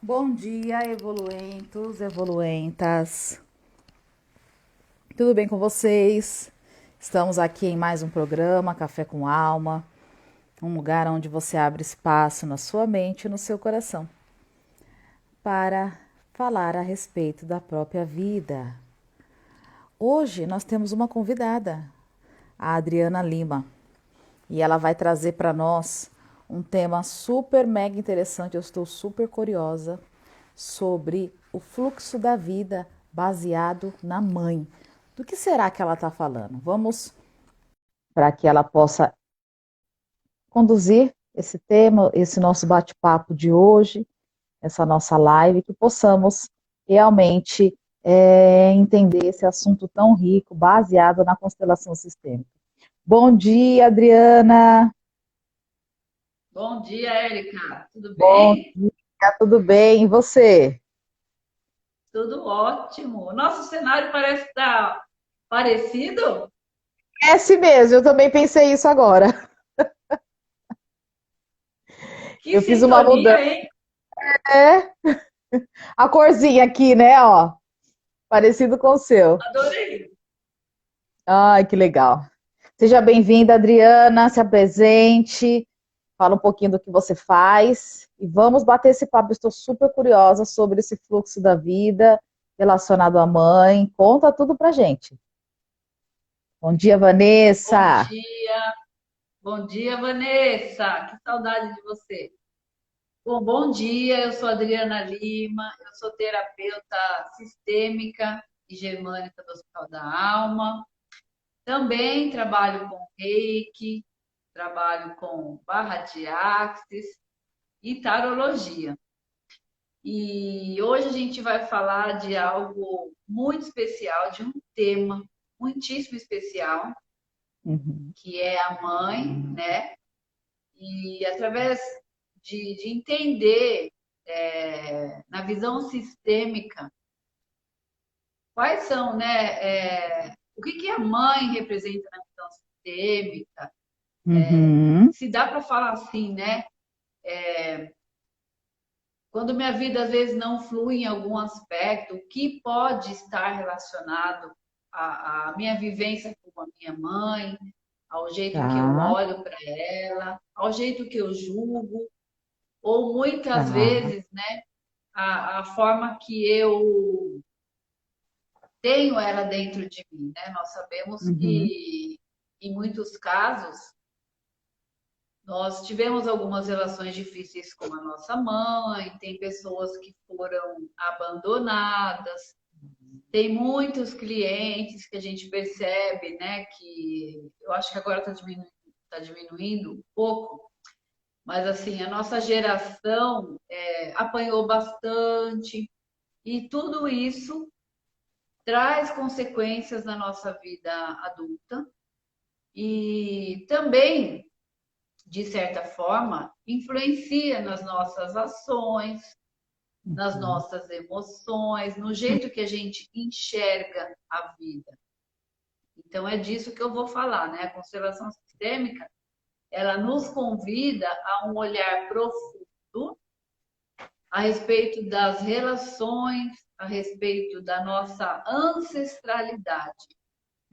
Bom dia, evoluentos, evoluentas. Tudo bem com vocês? Estamos aqui em mais um programa, Café com Alma, um lugar onde você abre espaço na sua mente e no seu coração para falar a respeito da própria vida. Hoje nós temos uma convidada, a Adriana Lima, e ela vai trazer para nós um tema super mega interessante. Eu estou super curiosa sobre o fluxo da vida baseado na mãe. Do que será que ela está falando? Vamos para que ela possa conduzir esse tema, esse nosso bate-papo de hoje, essa nossa live, que possamos realmente entender esse assunto tão rico, baseado na constelação sistêmica. Bom dia, Adriana. Bom dia, Érica. Tudo Bom bem? dia, tudo bem? E você? Tudo ótimo. O nosso cenário parece estar parecido. É esse mesmo, eu também pensei isso agora. Que Eu fiz uma sintonia, mudança. hein? A corzinha aqui, né, ó, parecido com o seu. Adorei. Ai, que legal. Seja bem-vinda, Adriana, se apresente, fala um pouquinho do que você faz e vamos bater esse papo. Estou super curiosa sobre esse fluxo da vida relacionado à mãe. Conta tudo pra gente. Bom dia, Bom Vanessa. dia. Bom dia, Vanessa. Que saudade de você. Bom dia. Eu sou Adriana Lima. Eu sou terapeuta sistêmica e germânica do Hospital da Alma. Também trabalho com Reiki, trabalho com barra de axis e tarologia. E hoje a gente vai falar de algo muito especial, de um tema muitíssimo especial, Uhum. que é a mãe, né? E através de entender, na visão sistêmica, quais são, né? O que a mãe representa na visão sistêmica? Uhum. Se dá para falar assim, né? Quando minha vida às vezes não flui em algum aspecto, o que pode estar relacionado à minha vivência com a minha mãe, ao jeito que eu Tá, olho para ela, ao jeito que eu julgo, ou muitas tá. vezes, né, a forma que eu tenho ela dentro de mim, né? Nós sabemos Uhum. que em muitos casos nós tivemos algumas relações difíceis com a nossa mãe, tem pessoas que foram abandonadas, tem muitos clientes que a gente percebe, né, que eu acho que agora tá diminuindo um pouco, mas assim, a nossa geração apanhou bastante e tudo isso traz consequências na nossa vida adulta e também, de certa forma, influencia nas nossas ações, nas Uhum. nossas emoções, no jeito que a gente enxerga a vida. Então é disso que eu vou falar, né? A constelação sistêmica, ela nos convida a um olhar profundo a respeito das relações, a respeito da nossa ancestralidade,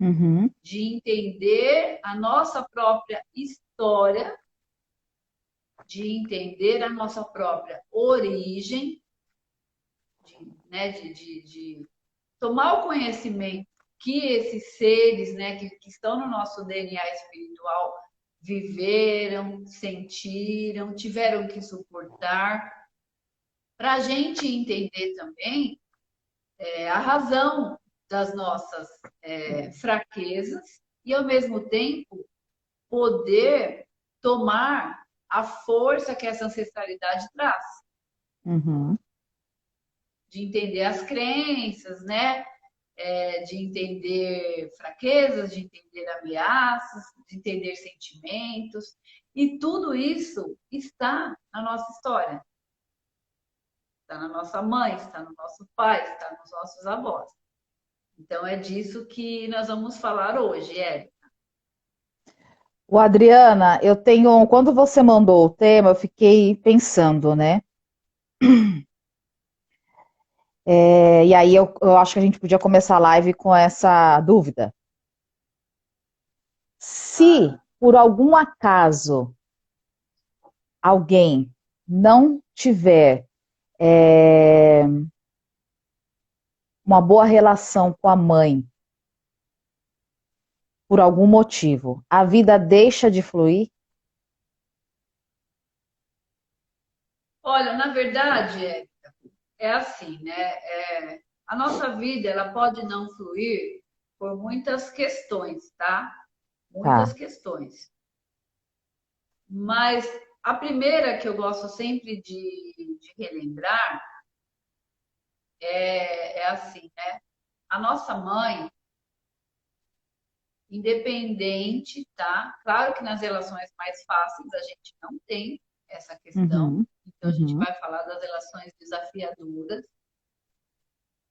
Uhum. de entender a nossa própria história, de entender a nossa própria origem, né, de tomar o conhecimento que esses seres, né, que estão no nosso DNA espiritual viveram, sentiram, tiveram que suportar, para a gente entender também a razão das nossas fraquezas e, ao mesmo tempo, poder tomar a força que essa ancestralidade traz, Uhum. de entender as crenças, né? De entender fraquezas, de entender ameaças, de entender sentimentos. E tudo isso está na nossa história, está na nossa mãe, está no nosso pai, está nos nossos avós. Então é disso que nós vamos falar hoje, Érica. O Adriana, eu tenho, quando você mandou o tema, eu fiquei pensando, né? E aí eu acho que a gente podia começar a live com essa dúvida. Se Claro. por algum acaso alguém não tiver é, uma boa relação com a mãe, por algum motivo, a vida deixa de fluir? Olha, na verdade, é assim, né? A nossa vida, ela pode não fluir por muitas questões, tá? Muitas Tá, questões. Mas a primeira que eu gosto sempre de relembrar é assim, né? A nossa mãe, independente, tá? Claro que nas relações mais fáceis a gente não tem essa questão. uhum, Então a gente uhum, vai falar das relações desafiadoras.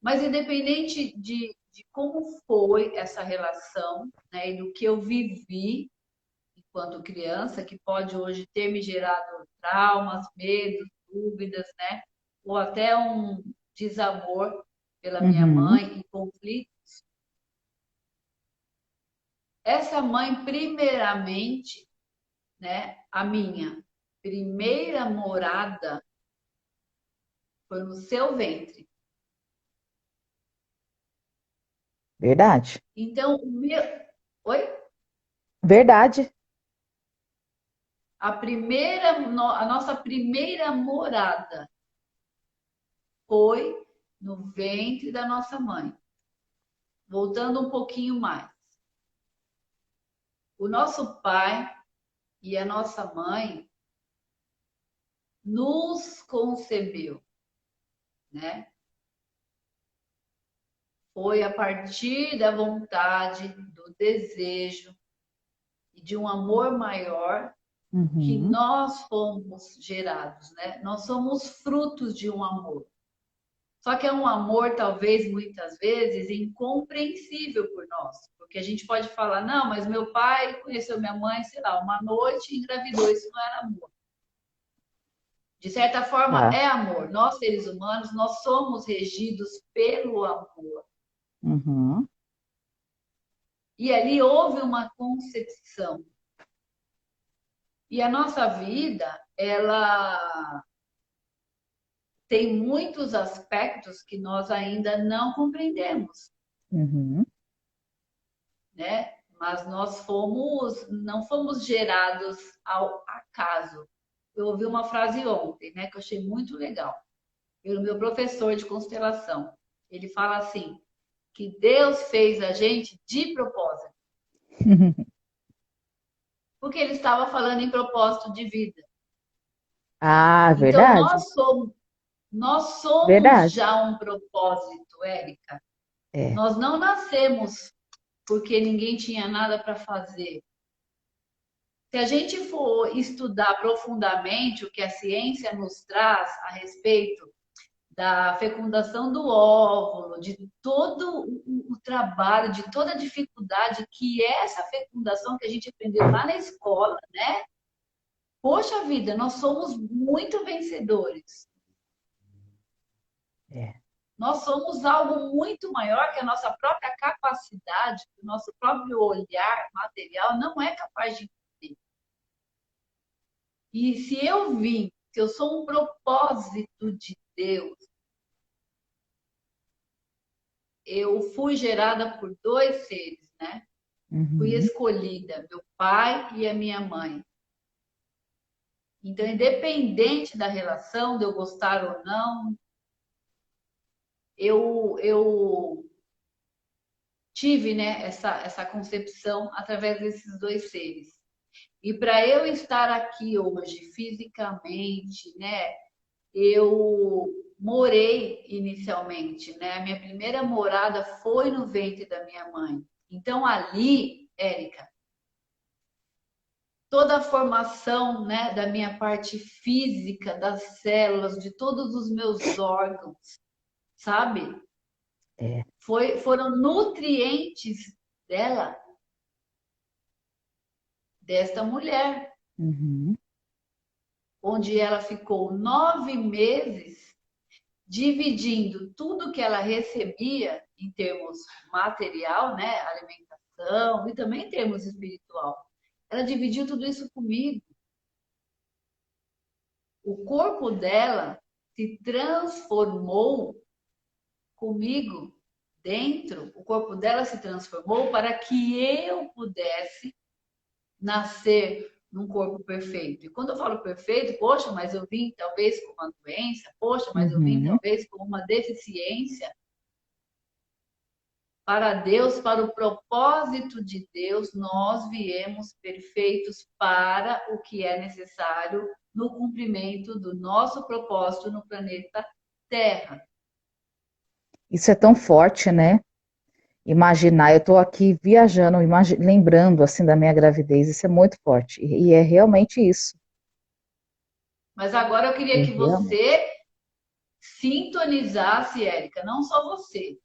Mas independente de como foi essa relação, né, e do que eu vivi enquanto criança, que pode hoje ter me gerado traumas, medos, dúvidas, né, ou até um desamor pela minha uhum. mãe e conflito, essa mãe, primeiramente, né, a minha primeira morada foi no seu ventre. Verdade, Então, o meu. Oi? verdade. A nossa primeira morada foi no ventre da nossa mãe. Voltando um pouquinho mais. O nosso pai e a nossa mãe nos concebeu, né? Foi a partir da vontade, do desejo e de um amor maior que Uhum, nós fomos gerados, né? Nós somos frutos de um amor. Só que é um amor, talvez, muitas vezes, incompreensível por nós. Porque a gente pode falar, não, mas meu pai conheceu minha mãe, sei lá, uma noite e engravidou. Isso não era amor. De certa forma, tá. é amor. Nós, seres humanos, nós somos regidos pelo amor. Uhum, E ali houve uma concepção. E a nossa vida, ela tem muitos aspectos que nós ainda não compreendemos, uhum. né? Mas não fomos gerados ao acaso. Eu ouvi uma frase ontem, né, que eu achei muito legal, pelo meu professor de constelação. Ele fala assim, que Deus fez a gente de propósito, porque ele estava falando em propósito de vida. Ah, Então verdade, nós somos verdade. já um propósito, Érica. É. Nós não nascemos porque ninguém tinha nada para fazer. Se a gente for estudar profundamente o que a ciência nos traz a respeito da fecundação do óvulo, de todo o trabalho, de toda a dificuldade que é essa fecundação que a gente aprendeu lá na escola, né? Poxa vida, nós somos muito vencedores. É. Nós somos algo muito maior que a nossa própria capacidade, o nosso próprio olhar material não é capaz de entender. E se eu vim, se eu sou um propósito de Deus, eu fui gerada por dois seres, né? Fui Uhum. escolhida, meu pai e a minha mãe. Então, independente da relação, de eu gostar ou não, eu tive, né, essa concepção através desses dois seres. E para eu estar aqui hoje, fisicamente, né, eu morei inicialmente, né? A minha primeira morada foi no ventre da minha mãe. Então ali, Érica, toda a formação, né, da minha parte física, das células, de todos os meus órgãos, sabe? É. Foram nutrientes dela, desta mulher, Uhum. onde ela ficou 9 meses dividindo tudo que ela recebia em termos material, né, alimentação e também em termos espiritual. Ela dividiu tudo isso comigo. O corpo dela se transformou comigo dentro, o corpo dela se transformou para que eu pudesse nascer num corpo perfeito. E quando eu falo perfeito, poxa, mas eu vim talvez com uma doença, poxa, mas eu vim Uhum. talvez com uma deficiência. Para Deus, para o propósito de Deus, nós viemos perfeitos para o que é necessário no cumprimento do nosso propósito no planeta Terra. Isso é tão forte, né? Imaginar, eu estou aqui viajando, lembrando assim da minha gravidez, isso é muito forte. E é realmente isso. Mas agora eu queria É que realmente. você sintonizasse, Érica, não só você,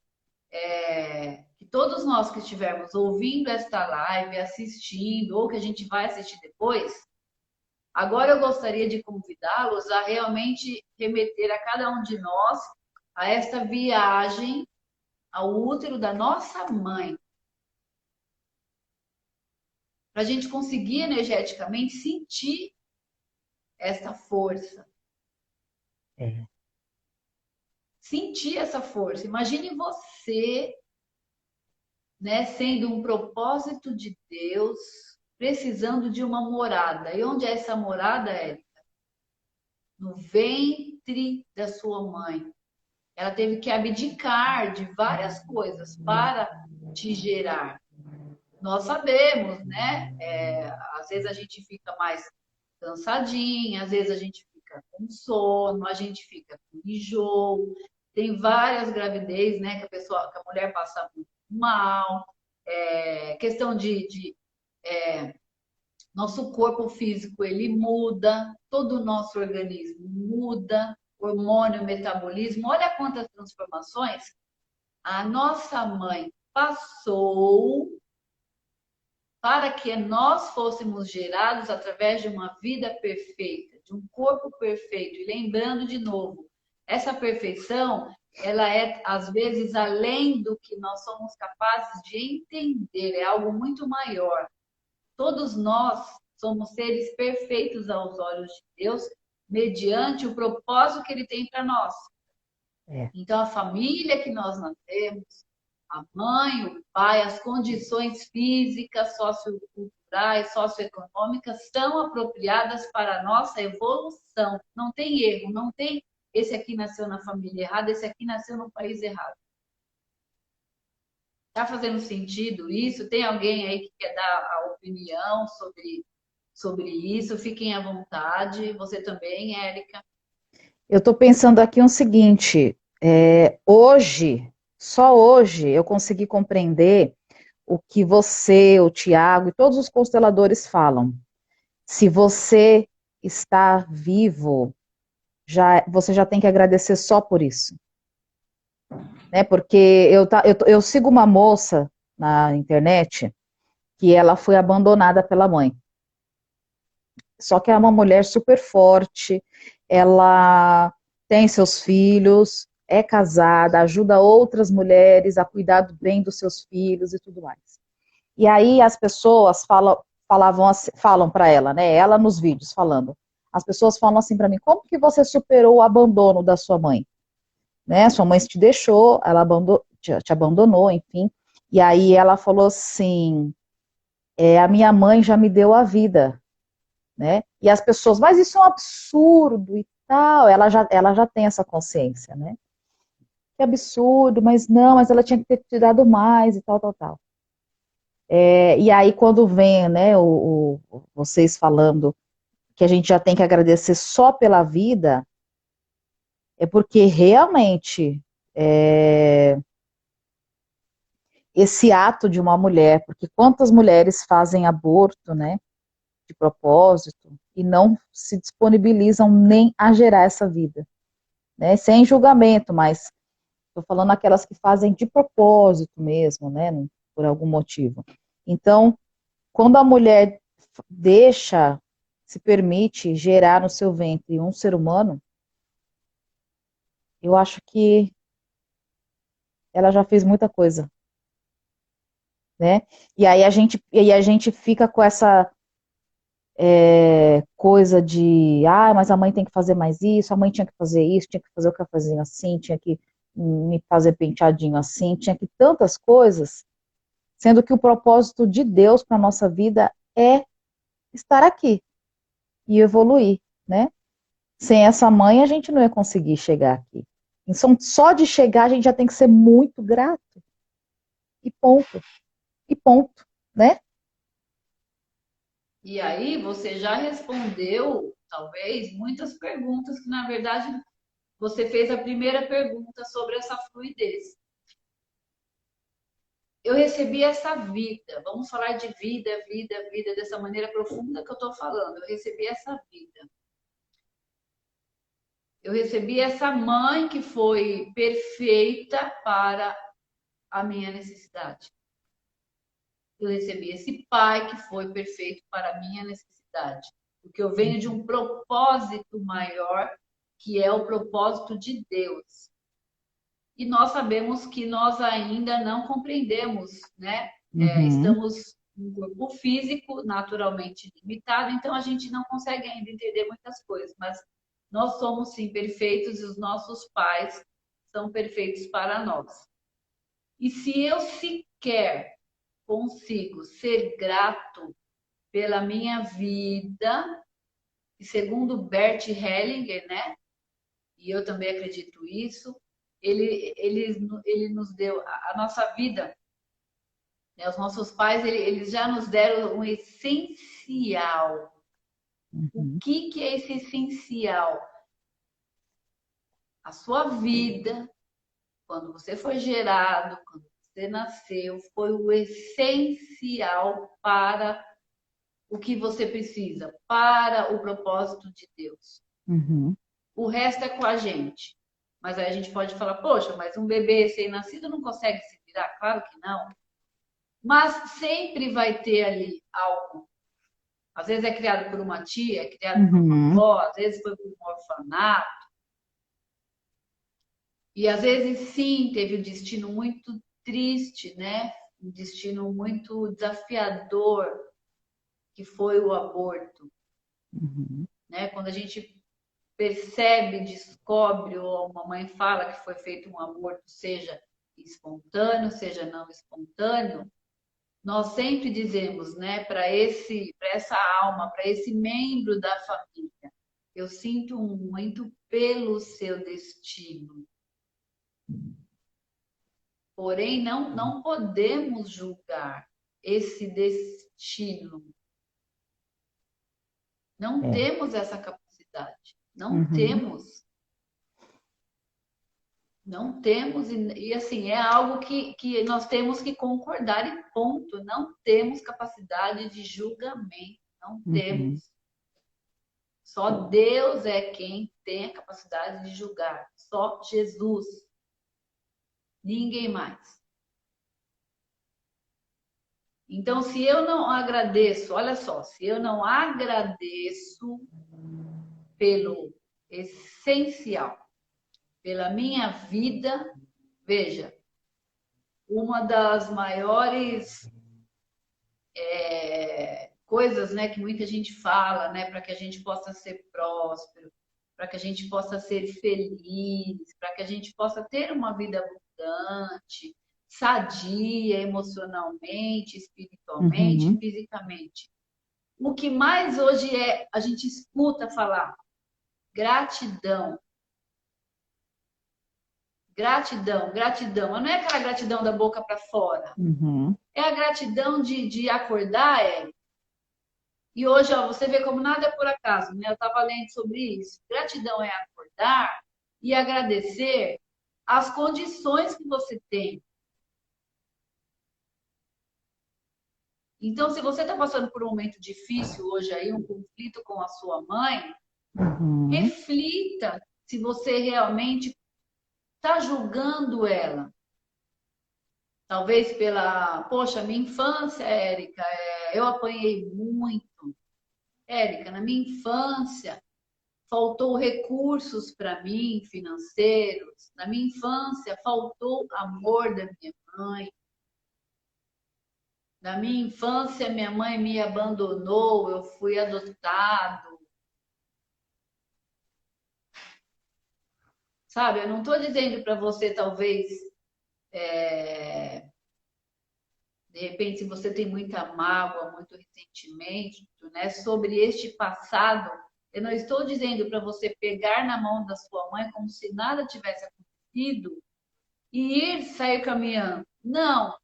que todos nós que estivermos ouvindo esta live, assistindo, ou que a gente vai assistir depois, agora eu gostaria de convidá-los a realmente remeter a cada um de nós a esta viagem ao útero da nossa mãe, para a gente conseguir energeticamente sentir esta força, É. sentir essa força. Imagine você, né, sendo um propósito de Deus, precisando de uma morada. E onde é essa morada, Érica? No ventre da sua mãe. Ela teve que abdicar de várias coisas para te gerar. Nós sabemos, né? Às vezes a gente fica mais cansadinha, às vezes a gente fica com sono, a gente fica com enjoo. Tem várias gravidez, né? Que a mulher passa muito mal. Questão de nosso corpo físico, ele muda, todo o nosso organismo muda, hormônio, metabolismo. Olha quantas transformações a nossa mãe passou para que nós fôssemos gerados através de uma vida perfeita, de um corpo perfeito. E lembrando de novo, essa perfeição, ela é às vezes além do que nós somos capazes de entender, é algo muito maior. Todos nós somos seres perfeitos aos olhos de Deus, mediante o propósito que Ele tem para nós. É. Então, a família que nós nascemos, a mãe, o pai, as condições físicas, socioculturais, socioeconômicas são apropriadas para a nossa evolução. Não tem erro, não tem esse aqui nasceu na família errada, esse aqui nasceu no país errado. Está fazendo sentido isso? Tem alguém aí que quer dar a opinião sobre isso? Fiquem à vontade. Você também, Érica. Eu estou pensando aqui o seguinte: hoje, só hoje, eu consegui compreender o que você, o Tiago e todos os consteladores falam. Se você está vivo, você já tem que agradecer só por isso. Né? Porque eu sigo uma moça na internet que ela foi abandonada pela mãe. Só que é uma mulher super forte, ela tem seus filhos, é casada, ajuda outras mulheres a cuidar bem dos seus filhos e tudo mais. E aí as pessoas falam para ela, né? Ela nos vídeos falando. As pessoas falam assim para mim: como que você superou o abandono da sua mãe? Né? Sua mãe te deixou, ela te abandonou, enfim. E aí ela falou assim: a minha mãe já me deu a vida, né? E as pessoas, mas isso é um absurdo e tal. Ela já tem essa consciência, né? Que absurdo, mas não, mas ela tinha que ter te dado mais e tal, tal, tal. E aí quando vem, né, vocês falando que a gente já tem que agradecer só pela vida, é porque realmente esse ato de uma mulher, porque quantas mulheres fazem aborto, né, de propósito, e não se disponibilizam nem a gerar essa vida, né, sem julgamento, mas estou falando aquelas que fazem de propósito mesmo, né, por algum motivo. Então, quando a mulher se permite gerar no seu ventre um ser humano, eu acho que ela já fez muita coisa, né? E aí a gente fica com essa coisa de, mas a mãe tem que fazer mais isso, a mãe tinha que fazer isso, tinha que fazer o cafezinho assim, tinha que me fazer penteadinho assim, tinha que tantas coisas, sendo que o propósito de Deus para nossa vida é estar aqui e evoluir, né? Sem essa mãe a gente não ia conseguir chegar aqui. Então, só de chegar a gente já tem que ser muito grato e ponto, né? E aí você já respondeu, talvez, muitas perguntas que, na verdade, você fez a primeira pergunta sobre essa fluidez. Eu recebi essa vida, vamos falar de vida, vida, vida, dessa maneira profunda que eu estou falando. Eu recebi essa vida. Eu recebi essa mãe que foi perfeita para a minha necessidade. Eu recebi esse pai que foi perfeito para a minha necessidade. Porque eu venho de um propósito maior, que é o propósito de Deus. E nós sabemos que nós ainda não compreendemos, né? Uhum, Estamos um corpo físico naturalmente limitado, então a gente não consegue ainda entender muitas coisas, mas nós somos sim perfeitos e os nossos pais são perfeitos para nós. E se eu sequer consigo ser grato pela minha vida, e segundo Bert Hellinger, né? E eu também acredito isso, ele nos deu a nossa vida, né? Os nossos pais, eles já nos deram um essencial. O uhum, que é esse essencial? A sua vida, quando você foi gerado, quando você nasceu, foi o essencial para o que você precisa, para o propósito de Deus. uhum, O resto é com a gente. Mas aí a gente pode falar, poxa, mas um bebê recém-nascido não consegue se virar? Claro que não. Mas sempre vai ter ali algo. Às vezes é criado por uma tia, é criado por uma uhum, avó, às vezes foi por um orfanato. E às vezes sim, teve um destino muito triste, né? Um destino muito desafiador, que foi o aborto, uhum. né? Quando a gente percebe, descobre, ou a mamãe fala que foi feito um aborto, seja espontâneo, seja não espontâneo, nós sempre dizemos, né, para essa alma, para esse membro da família, eu sinto muito pelo seu destino. Porém, não podemos julgar esse destino. Não É. temos essa capacidade. Não Uhum. temos. Não temos, e assim, é algo que nós temos que concordar e ponto. Não temos capacidade de julgamento, não Uhum. temos. Só Deus é quem tem a capacidade de julgar. Só Jesus, ninguém mais. Então, se eu não agradeço, olha só, se eu não agradeço pelo essencial, pela minha vida, veja, uma das maiores coisas, né, que muita gente fala, né, para que a gente possa ser próspero, para que a gente possa ser feliz, para que a gente possa ter uma vida abundante, sadia emocionalmente, espiritualmente, Uhum. fisicamente. O que mais hoje a gente escuta falar? Gratidão. Gratidão, gratidão. Mas não é aquela gratidão da boca para fora. Uhum. É a gratidão de acordar, e hoje, ó, você vê como nada é por acaso, né? Eu estava lendo sobre isso. Gratidão é acordar e agradecer as condições que você tem. Então, se você está passando por um momento difícil hoje aí, um conflito com a sua mãe, Uhum. reflita se você realmente está julgando ela. Talvez pela, poxa, minha infância, Érica, eu apanhei muito. Érica, na minha infância, faltou recursos para mim, financeiros. Na minha infância, faltou amor da minha mãe. Na minha infância, minha mãe me abandonou, eu fui adotado. Sabe, eu não estou dizendo para você, talvez, de repente, se você tem muita mágoa, muito ressentimento, né, sobre este passado, eu não estou dizendo para você pegar na mão da sua mãe como se nada tivesse acontecido e ir sair caminhando. Não,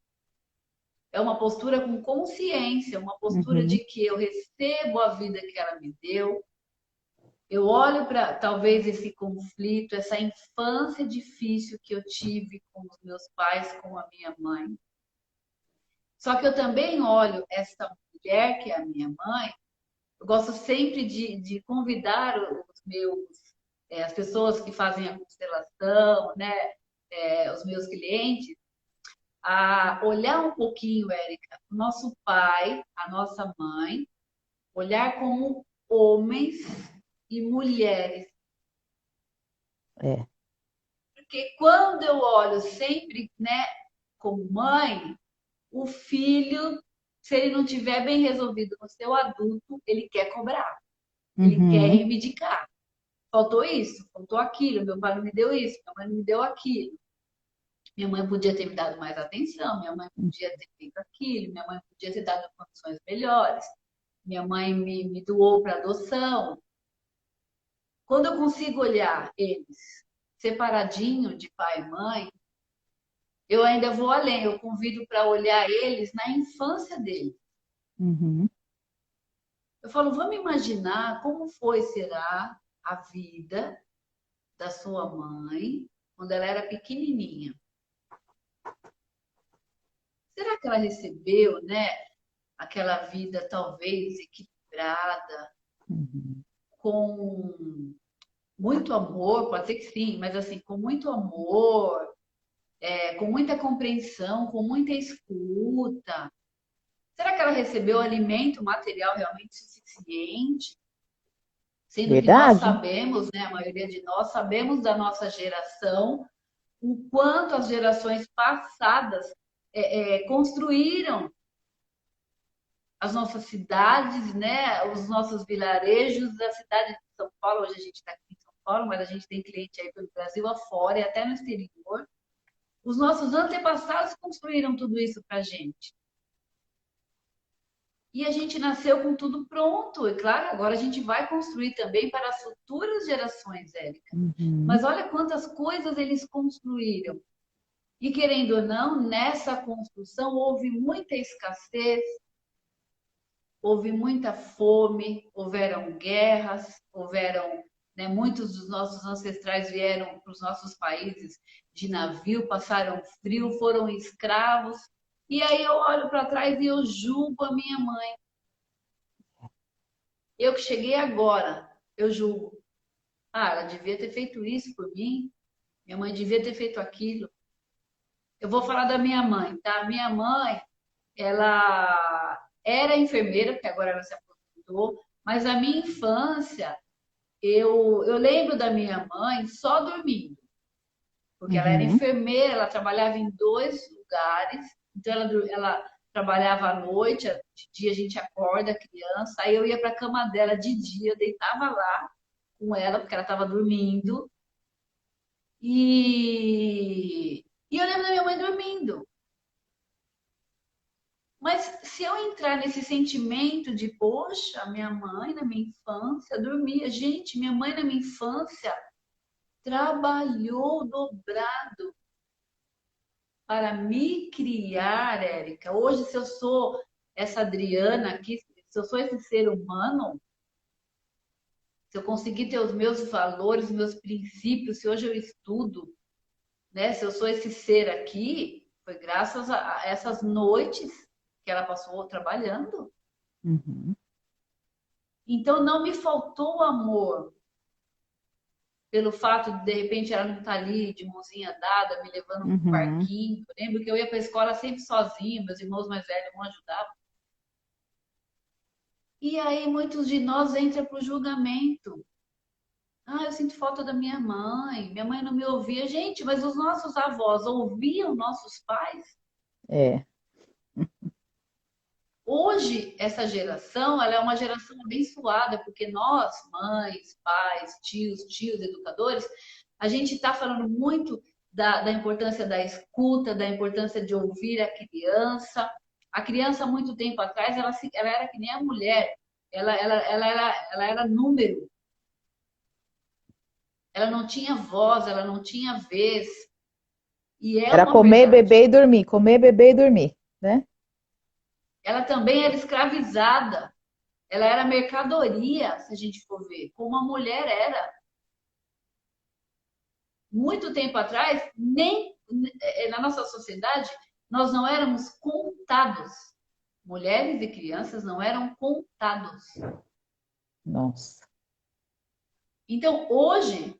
é uma postura com consciência, uma postura de Uhum. que eu recebo a vida que ela me deu, eu olho para talvez esse conflito, essa infância difícil que eu tive com os meus pais, com a minha mãe. Só que eu também olho essa mulher que é a minha mãe, eu gosto sempre de convidar os meus, as pessoas que fazem a constelação, né, os meus clientes, a olhar um pouquinho, Érica, o nosso pai, a nossa mãe, olhar como homens e mulheres. É. Porque quando eu olho sempre, né, como mãe, o filho, se ele não tiver bem resolvido no seu adulto, ele quer cobrar, ele quer Uhum. reivindicar. Faltou isso, faltou aquilo, meu pai não me deu isso, minha mãe não me deu aquilo. Minha mãe podia ter me dado mais atenção, minha mãe podia ter feito aquilo, minha mãe podia ter dado condições melhores, minha mãe me doou para adoção. Quando eu consigo olhar eles separadinho de pai e mãe, eu ainda vou além, eu convido para olhar eles na infância deles. Uhum. Eu falo, vamos imaginar como foi, será, a vida da sua mãe quando ela era pequenininha. Será que ela recebeu, né, aquela vida talvez equilibrada, Uhum. com muito amor, pode ser que sim, mas assim, com muito amor, com muita compreensão, com muita escuta? Será que ela recebeu alimento material realmente suficiente? Sendo que nós Verdade? sabemos, né, a maioria de nós sabemos da nossa geração, o quanto as gerações passadas construíram as nossas cidades, né, os nossos vilarejos, a cidade de São Paulo. Hoje a gente está aqui em São Paulo, mas a gente tem cliente aí pelo Brasil afora e até no exterior. Os nossos antepassados construíram tudo isso para a gente. E a gente nasceu com tudo pronto. E claro, agora a gente vai construir também para as futuras gerações, Érica. Uhum. Mas olha quantas coisas eles construíram. E querendo ou não, nessa construção houve muita escassez, houve muita fome, houveram guerras, houveram, né, muitos dos nossos ancestrais vieram para os nossos países de navio, passaram frio, foram escravos. E aí eu olho para trás e eu julgo a minha mãe. Eu que cheguei agora, eu julgo. Ah, ela devia ter feito isso por mim, minha mãe devia ter feito aquilo. Eu vou falar da minha mãe, tá? Minha mãe, ela era enfermeira, porque agora ela se aposentou, mas a minha infância, eu lembro da minha mãe só dormindo, porque ela era Uhum. enfermeira, ela trabalhava em dois lugares, então ela trabalhava à noite, de dia a gente acorda a criança, aí eu ia para a cama dela de dia, eu deitava lá com ela, porque ela estava dormindo, e eu lembro da minha mãe dormindo. Mas se eu entrar nesse sentimento de, poxa, minha mãe na minha infância dormia. Gente, minha mãe na minha infância trabalhou dobrado para me criar, Érica. Hoje, se eu sou essa Adriana aqui, se eu sou esse ser humano, se eu conseguir ter os meus valores, meus princípios, se hoje eu estudo, né? Se eu sou esse ser aqui, foi graças a essas noites que ela passou trabalhando. Uhum. Então não me faltou amor pelo fato de repente ela não estar ali de mãozinha dada, me levando para o Uhum. parquinho. Eu lembro que eu ia para a escola sempre sozinha, meus irmãos mais velhos não ajudavam. E aí muitos de nós entram para o julgamento. Ah, eu sinto falta da minha mãe não me ouvia. Gente, mas os nossos avós ouviam nossos pais? É. Hoje, essa geração, ela é uma geração abençoada, porque nós, mães, pais, tios, educadores, a gente está falando muito da importância da escuta, da importância de ouvir a criança. A criança, há muito tempo atrás, ela era que nem a mulher, ela era número, ela não tinha voz, ela não tinha vez, e é Era uma comer, verdade. beber e dormir, comer, beber e dormir, né? Ela também era escravizada, ela era mercadoria, se a gente for ver, como a mulher era. Muito tempo atrás, nem na nossa sociedade, nós não éramos contados. Mulheres e crianças não eram contados. Nossa. Então, hoje,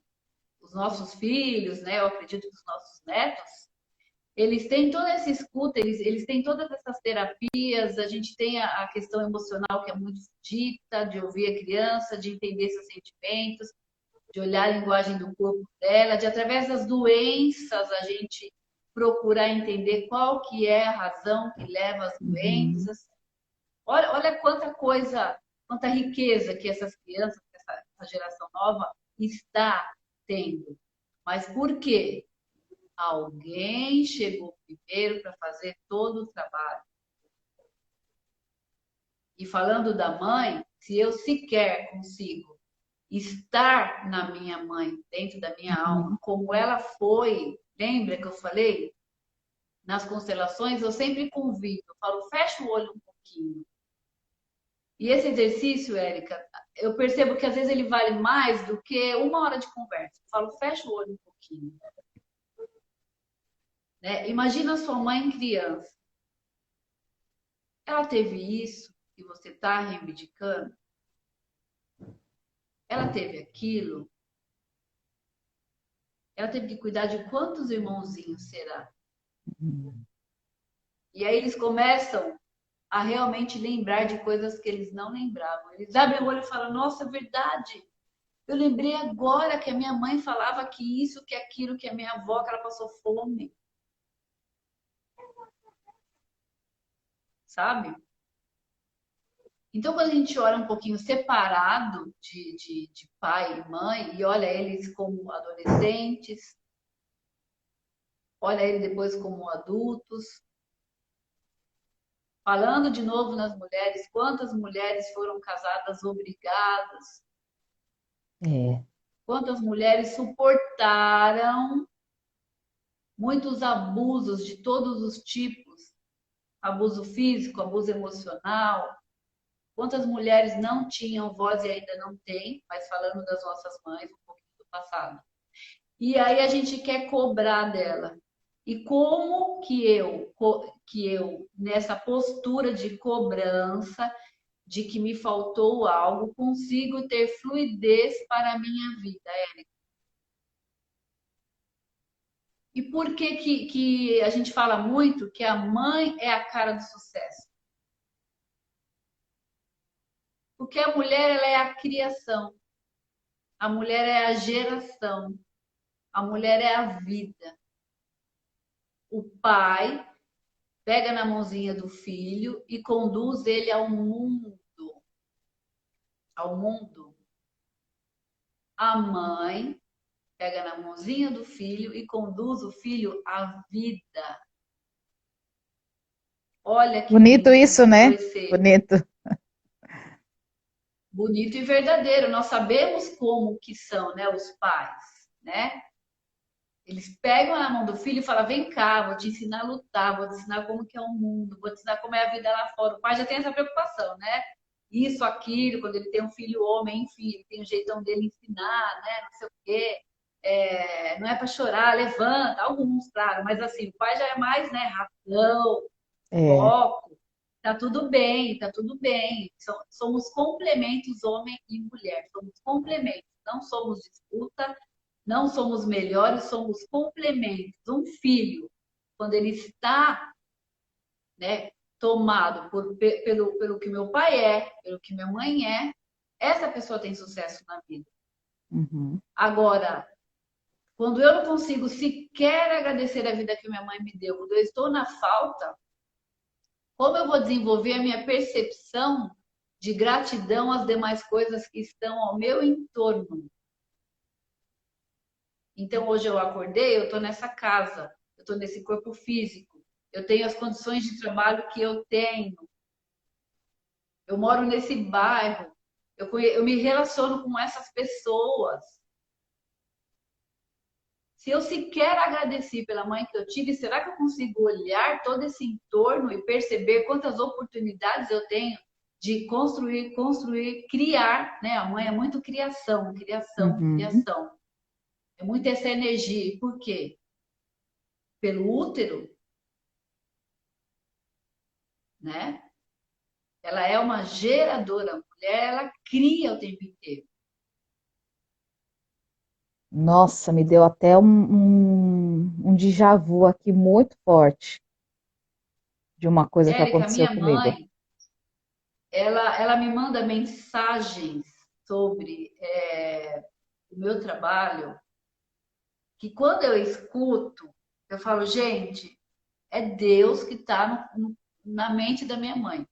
os nossos filhos, né, eu acredito que os nossos netos, eles têm toda essa escuta, eles têm todas essas terapias, a gente tem a questão emocional que é muito dita, de ouvir a criança, de entender seus sentimentos, de olhar a linguagem do corpo dela, de através das doenças a gente procurar entender qual que é a razão que leva às Uhum. doenças. Olha quanta coisa, quanta riqueza que essas crianças, essa geração nova está tendo. Mas por quê? Alguém chegou primeiro para fazer todo o trabalho. E falando da mãe, se eu sequer consigo estar na minha mãe, dentro da minha alma, Uhum. como ela foi, lembra que eu falei? Nas constelações, eu sempre convido, eu falo, fecha o olho um pouquinho. E esse exercício, Érica, eu percebo que às vezes ele vale mais do que uma hora de conversa. Eu falo, fecha o olho um pouquinho. Né? Imagina a sua mãe criança. Ela teve isso que você está reivindicando? Ela teve aquilo? Ela teve que cuidar de quantos irmãozinhos será? Uhum. E aí eles começam a realmente lembrar de coisas que eles não lembravam. Eles abrem o olho e falam: Nossa, é verdade. Eu lembrei agora que a minha mãe falava que isso, que aquilo, que a minha avó, que ela passou fome, sabe? Então, quando a gente olha um pouquinho separado de pai e mãe e olha eles como adolescentes, olha eles depois como adultos, falando de novo nas mulheres, quantas mulheres foram casadas obrigadas, É. quantas mulheres suportaram muitos abusos de todos os tipos, abuso físico, abuso emocional. Quantas mulheres não tinham voz e ainda não têm, mas falando das nossas mães, um pouquinho do passado. E aí a gente quer cobrar dela. E como que eu nessa postura de cobrança, de que me faltou algo, consigo ter fluidez para a minha vida, Érica? E por que a gente fala muito que a mãe é a cara do sucesso? Porque a mulher ela é a criação, a mulher é a geração, a mulher é a vida. O pai pega na mãozinha do filho e conduz ele ao mundo, ao mundo. A mãe pega na mãozinha do filho e conduz o filho à vida. Olha que Bonito lindo isso, foi né? ser Bonito. bonito e verdadeiro. Nós sabemos como que são, né, os pais, né? Eles pegam na mão do filho e falam: Vem cá, vou te ensinar a lutar, vou te ensinar como que é o mundo, vou te ensinar como é a vida lá fora. O pai já tem essa preocupação, né? Isso, aquilo, quando ele tem um filho homem, enfim, ele tem um jeitão dele ensinar, né? Não sei o quê. Não é para chorar, levanta, alguns, claro, mas assim, o pai já é mais, né? Razão, É. foco. Tá tudo bem, tá tudo bem. Somos complementos, homem e mulher. Somos complementos, não somos disputa, não somos melhores, somos complementos. Um filho, quando ele está, né, tomado pelo que meu pai é, pelo que minha mãe é, essa pessoa tem sucesso na vida. Uhum. Agora, quando eu não consigo sequer agradecer a vida que minha mãe me deu, quando eu estou na falta, como eu vou desenvolver a minha percepção de gratidão às demais coisas que estão ao meu entorno? Então, hoje eu acordei, eu estou nessa casa, eu estou nesse corpo físico, eu tenho as condições de trabalho que eu tenho, eu moro nesse bairro, eu me relaciono com essas pessoas. Se eu sequer agradeci pela mãe que eu tive, será que eu consigo olhar todo esse entorno e perceber quantas oportunidades eu tenho de construir, criar, né? A mãe é muito criação, criação, Uhum. criação. É muito essa energia. E por quê? Pelo útero, né? Ela é uma geradora. A mulher, ela cria o tempo inteiro. Nossa, me deu até um déjà vu aqui muito forte de uma coisa que Érica, aconteceu minha comigo. mãe, ela me manda mensagens sobre o meu trabalho, que quando eu escuto, eu falo, gente, é Deus que está na mente da minha mãe.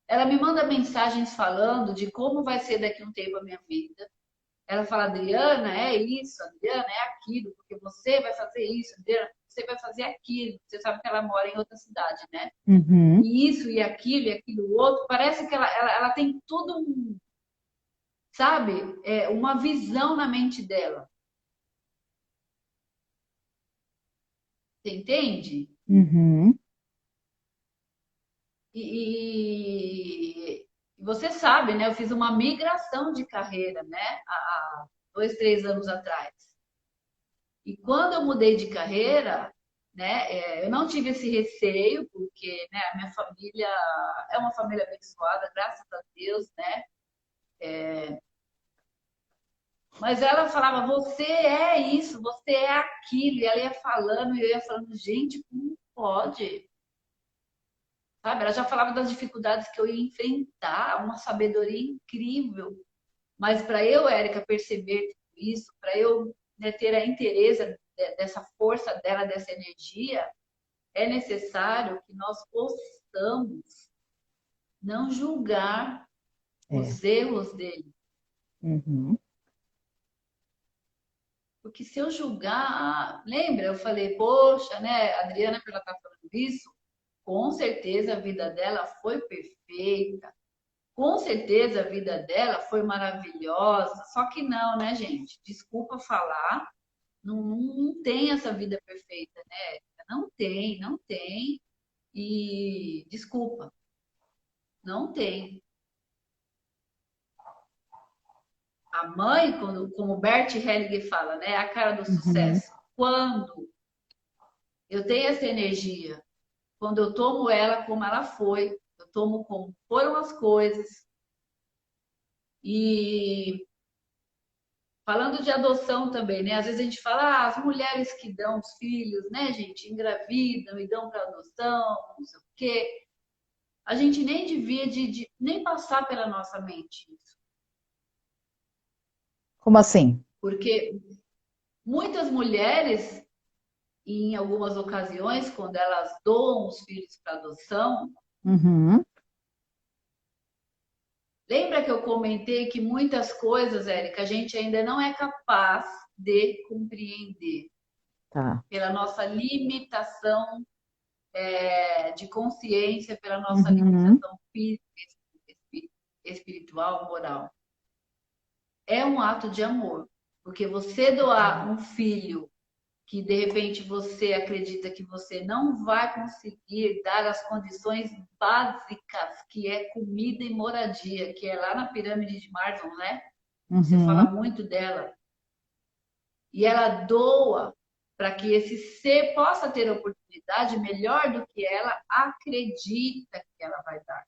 Ela me manda mensagens falando de como vai ser daqui a um tempo a minha vida. Ela fala, Adriana, é isso, Adriana, é aquilo, porque você vai fazer isso, Adriana, você vai fazer aquilo. Você sabe que ela mora em outra cidade, né? Uhum. E isso, e aquilo outro. Parece que ela tem tudo um, sabe, uma visão na mente dela. Você entende? Uhum. E você sabe, né? Eu fiz uma migração de carreira, né? Há 2, 3 anos atrás. E quando eu mudei de carreira, né? Eu não tive esse receio, porque né, a minha família é uma família abençoada, graças a Deus, né? Mas ela falava, você é isso, você é aquilo. E ela ia falando, e eu ia falando, gente, como pode? Sabe? Ela já falava das dificuldades que eu ia enfrentar, uma sabedoria incrível. Mas para eu, Érica, perceber isso, para eu né, ter a interesse dessa força dela, dessa energia, é necessário que nós possamos não julgar É. os erros dele. Uhum. Porque se eu julgar, lembra, eu falei, poxa, né, a Adriana, que ela está falando isso, com certeza a vida dela foi perfeita, com certeza a vida dela foi maravilhosa, só que não, né, gente? Desculpa falar, não tem essa vida perfeita, né? Não tem, não tem. E desculpa, não tem. A mãe, como o Bert Hellinger fala, né? É a cara do Uhum. sucesso. Quando eu tenho essa energia, quando eu tomo ela como ela foi, eu tomo como foram as coisas. E falando de adoção também, né? Às vezes a gente fala, as mulheres que dão os filhos, né, gente, engravidam e dão para adoção, não sei o quê. A gente nem devia nem passar pela nossa mente isso. Como assim? Porque muitas mulheres, em algumas ocasiões, quando elas doam os filhos para adoção, Uhum. lembra que eu comentei que muitas coisas, Érica, a gente ainda não é capaz de compreender Tá. pela nossa limitação de consciência, pela nossa Uhum. limitação física, espiritual, moral. É um ato de amor, porque você doar um filho que de repente você acredita que você não vai conseguir dar as condições básicas, que é comida e moradia, que é lá na pirâmide de Maslow, né? Você Uhum. fala muito dela. E ela doa para que esse ser possa ter oportunidade melhor do que ela acredita que ela vai dar.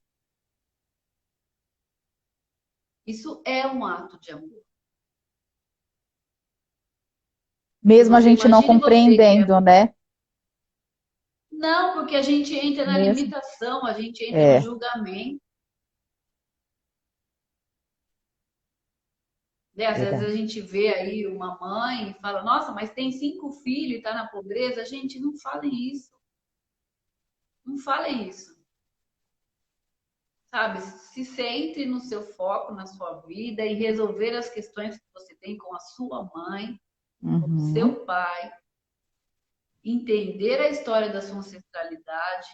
Isso é um ato de amor. E Mesmo a você gente não imagine você que é. compreendendo, né? Não, porque a gente entra na Mesmo. limitação, a gente entra no É. julgamento, Né? Às vezes a Verdade. gente vê aí uma mãe e fala, nossa, mas tem 5 filhos e está na pobreza. Gente, não falem isso. Não falem isso. Sabe? Se centre no seu foco, na sua vida e resolver as questões que você tem com a sua mãe, com o Uhum. seu pai, entender a história da sua ancestralidade.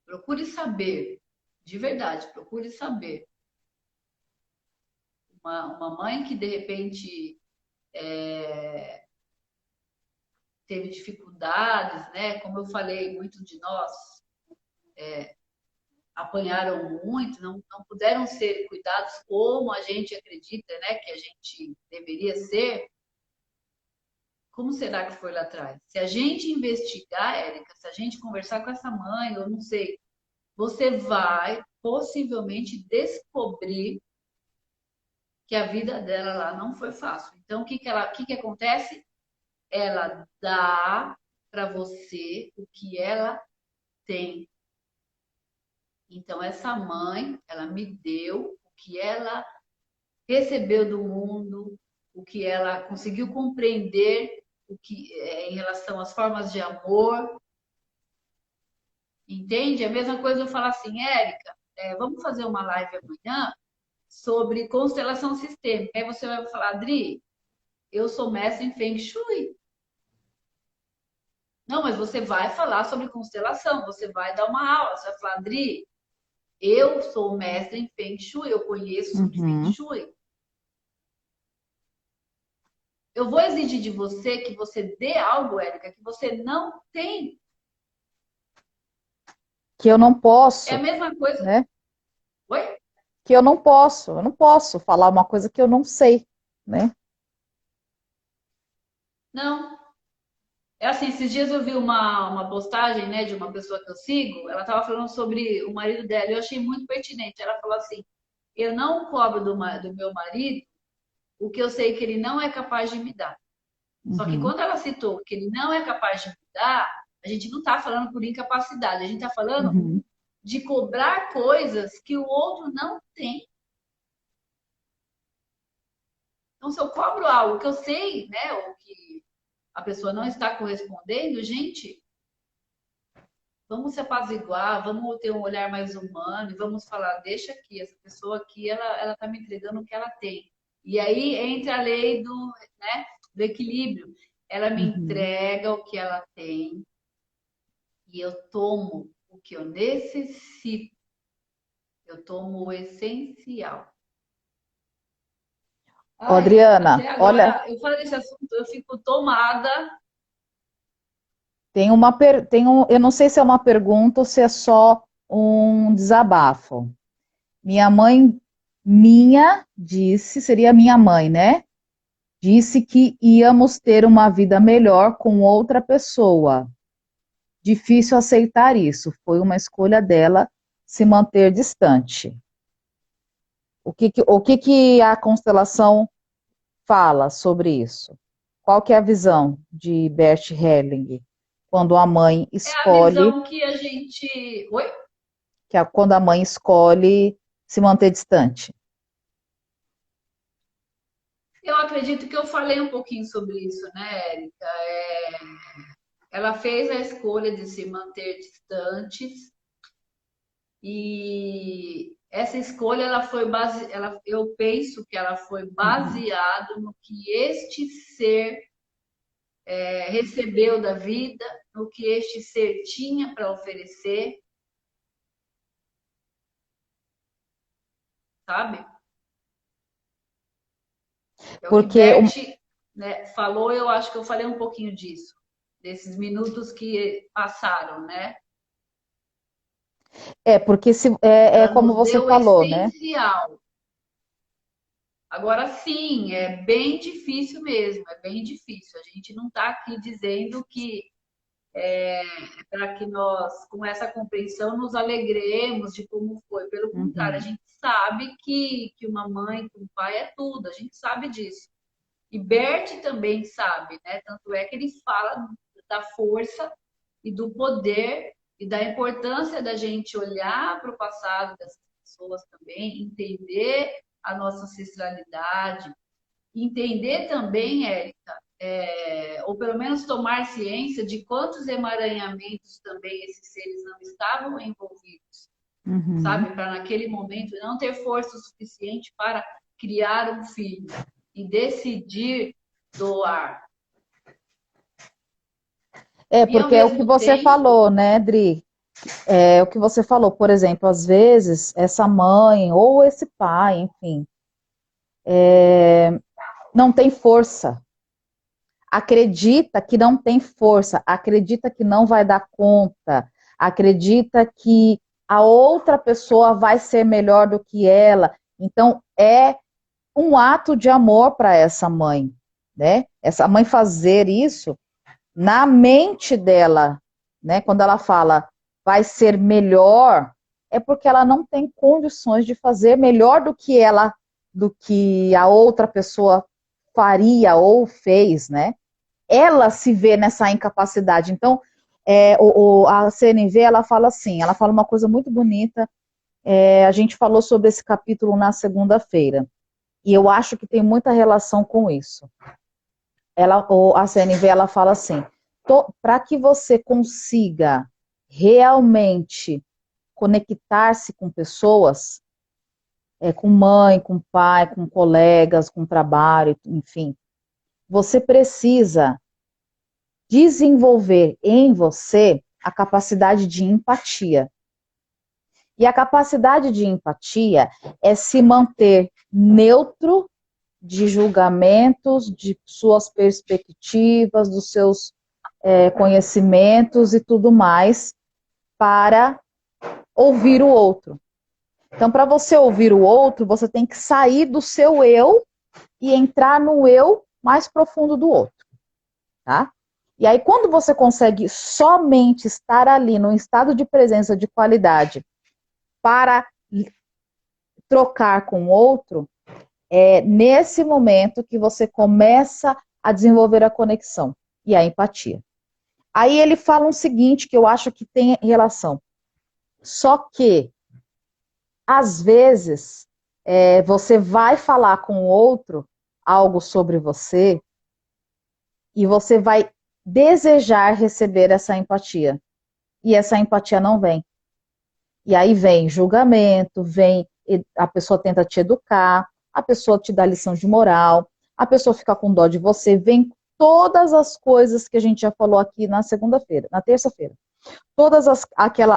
Procure saber, de verdade, procure saber. Uma mãe que de repente teve dificuldades, né? Como eu falei, muitos de nós apanharam muito, não puderam ser cuidados como a gente acredita, né? Que a gente deveria ser. Como será que foi lá atrás? Se a gente investigar, Érica, se a gente conversar com essa mãe, eu não sei, você vai possivelmente descobrir que a vida dela lá não foi fácil. Então, o que acontece? Ela dá para você o que ela tem. Então, essa mãe, ela me deu o que ela recebeu do mundo, o que ela conseguiu compreender, o que em relação às formas de amor. Entende? A mesma coisa eu falar assim, Érica, vamos fazer uma live amanhã sobre constelação sistêmica. Aí você vai falar, Adri, eu sou mestre em Feng Shui. Não, mas você vai falar sobre constelação, você vai dar uma aula, você vai falar, Adri, eu sou mestre em Feng Shui, eu conheço sobre Feng Uhum. Shui. Eu vou exigir de você que você dê algo, Érica, que você não tem. Que eu não É a posso, mesma coisa. né? Oi? Que eu não posso falar uma coisa que eu não sei, né? Não. É assim, esses dias eu vi uma postagem, né, de uma pessoa que eu sigo, ela estava falando sobre o marido dela, e eu achei muito pertinente. Ela falou assim: eu não cobro do meu marido o que eu sei que ele não é capaz de me dar. Só que Uhum. quando ela citou que ele não é capaz de me dar, a gente não está falando por incapacidade, a gente está falando Uhum. de cobrar coisas que o outro não tem. Então, se eu cobro algo que eu sei, né, ou que a pessoa não está correspondendo, gente, vamos se apaziguar, vamos ter um olhar mais humano e vamos falar, deixa aqui, essa pessoa aqui, ela tá me entregando o que ela tem. E aí entra a lei né, do equilíbrio. Ela me Uhum. entrega o que ela tem e eu tomo o que eu necessito. Eu tomo o essencial. Ô, Ai, Adriana, até olha, agora, eu falo desse assunto, eu fico tomada. eu não sei se é uma pergunta ou se é só um desabafo. Minha mãe, seria minha mãe, né? Disse que íamos ter uma vida melhor com outra pessoa. Difícil aceitar isso. Foi uma escolha dela se manter distante. O que que a constelação fala sobre isso? Qual que é a visão de Bert Helling quando a mãe É a escolhe, visão que a gente. Oi? quando a mãe escolhe se manter distante? Eu acredito que eu falei um pouquinho sobre isso, né, Érica? Ela fez a escolha de se manter distantes e essa escolha eu penso que ela foi Uhum. baseada no que este ser recebeu da vida, no que este ser tinha para oferecer, sabe? É o que Porque Bert, né, falou. Eu acho que eu falei um pouquinho disso, desses minutos que passaram, né? porque é Ela como nos você deu o falou, né? essencial. Agora sim, é bem difícil mesmo, é bem difícil. A gente não está aqui dizendo que para que nós, com essa compreensão, nos alegremos de como foi. Pelo contrário, a Uhum. gente sabe que uma mãe, que um pai é tudo, a gente sabe disso. E Bert também sabe, né? Tanto é que ele fala da força e do poder e da importância da gente olhar para o passado dessas pessoas também, entender a nossa ancestralidade, entender também, Érica, ou pelo menos tomar ciência de quantos emaranhamentos também esses seres não estavam envolvidos, Uhum. sabe? Para naquele momento não ter força o suficiente para criar um filho e decidir doar. E ao Porque é o que mesmo você tempo, falou, né, Dri? É o que você falou, por exemplo, às vezes essa mãe ou esse pai, enfim, não tem força. Acredita que não tem força, acredita que não vai dar conta, acredita que a outra pessoa vai ser melhor do que ela. Então, é um ato de amor para essa mãe, né? Essa mãe fazer isso na mente dela, né? Quando ela fala vai ser melhor, é porque ela não tem condições de fazer melhor do que a outra pessoa faria ou fez, né? Ela se vê nessa incapacidade. Então, a CNV, ela fala assim, ela fala uma coisa muito bonita, a gente falou sobre esse capítulo na segunda-feira, e eu acho que tem muita relação com isso. A CNV, ela fala assim, para que você consiga realmente conectar-se com pessoas, com mãe, com pai, com colegas, com trabalho, enfim, você precisa desenvolver em você a capacidade de empatia. E a capacidade de empatia é se manter neutro de julgamentos, de suas perspectivas, dos seus conhecimentos e tudo mais, para ouvir o outro. Então, para você ouvir o outro, você tem que sair do seu eu e entrar no eu mais profundo do outro, tá? E aí, quando você consegue somente estar ali num estado de presença de qualidade para trocar com o outro, é nesse momento que você começa a desenvolver a conexão e a empatia. Aí ele fala um seguinte que eu acho que tem relação. Só que, às vezes, você vai falar com o outro algo sobre você e você vai desejar receber essa empatia. E essa empatia não vem. E aí vem julgamento, vem a pessoa tenta te educar, a pessoa te dá lição de moral, a pessoa fica com dó de você, vem todas as coisas que a gente já falou aqui na segunda-feira, na terça-feira.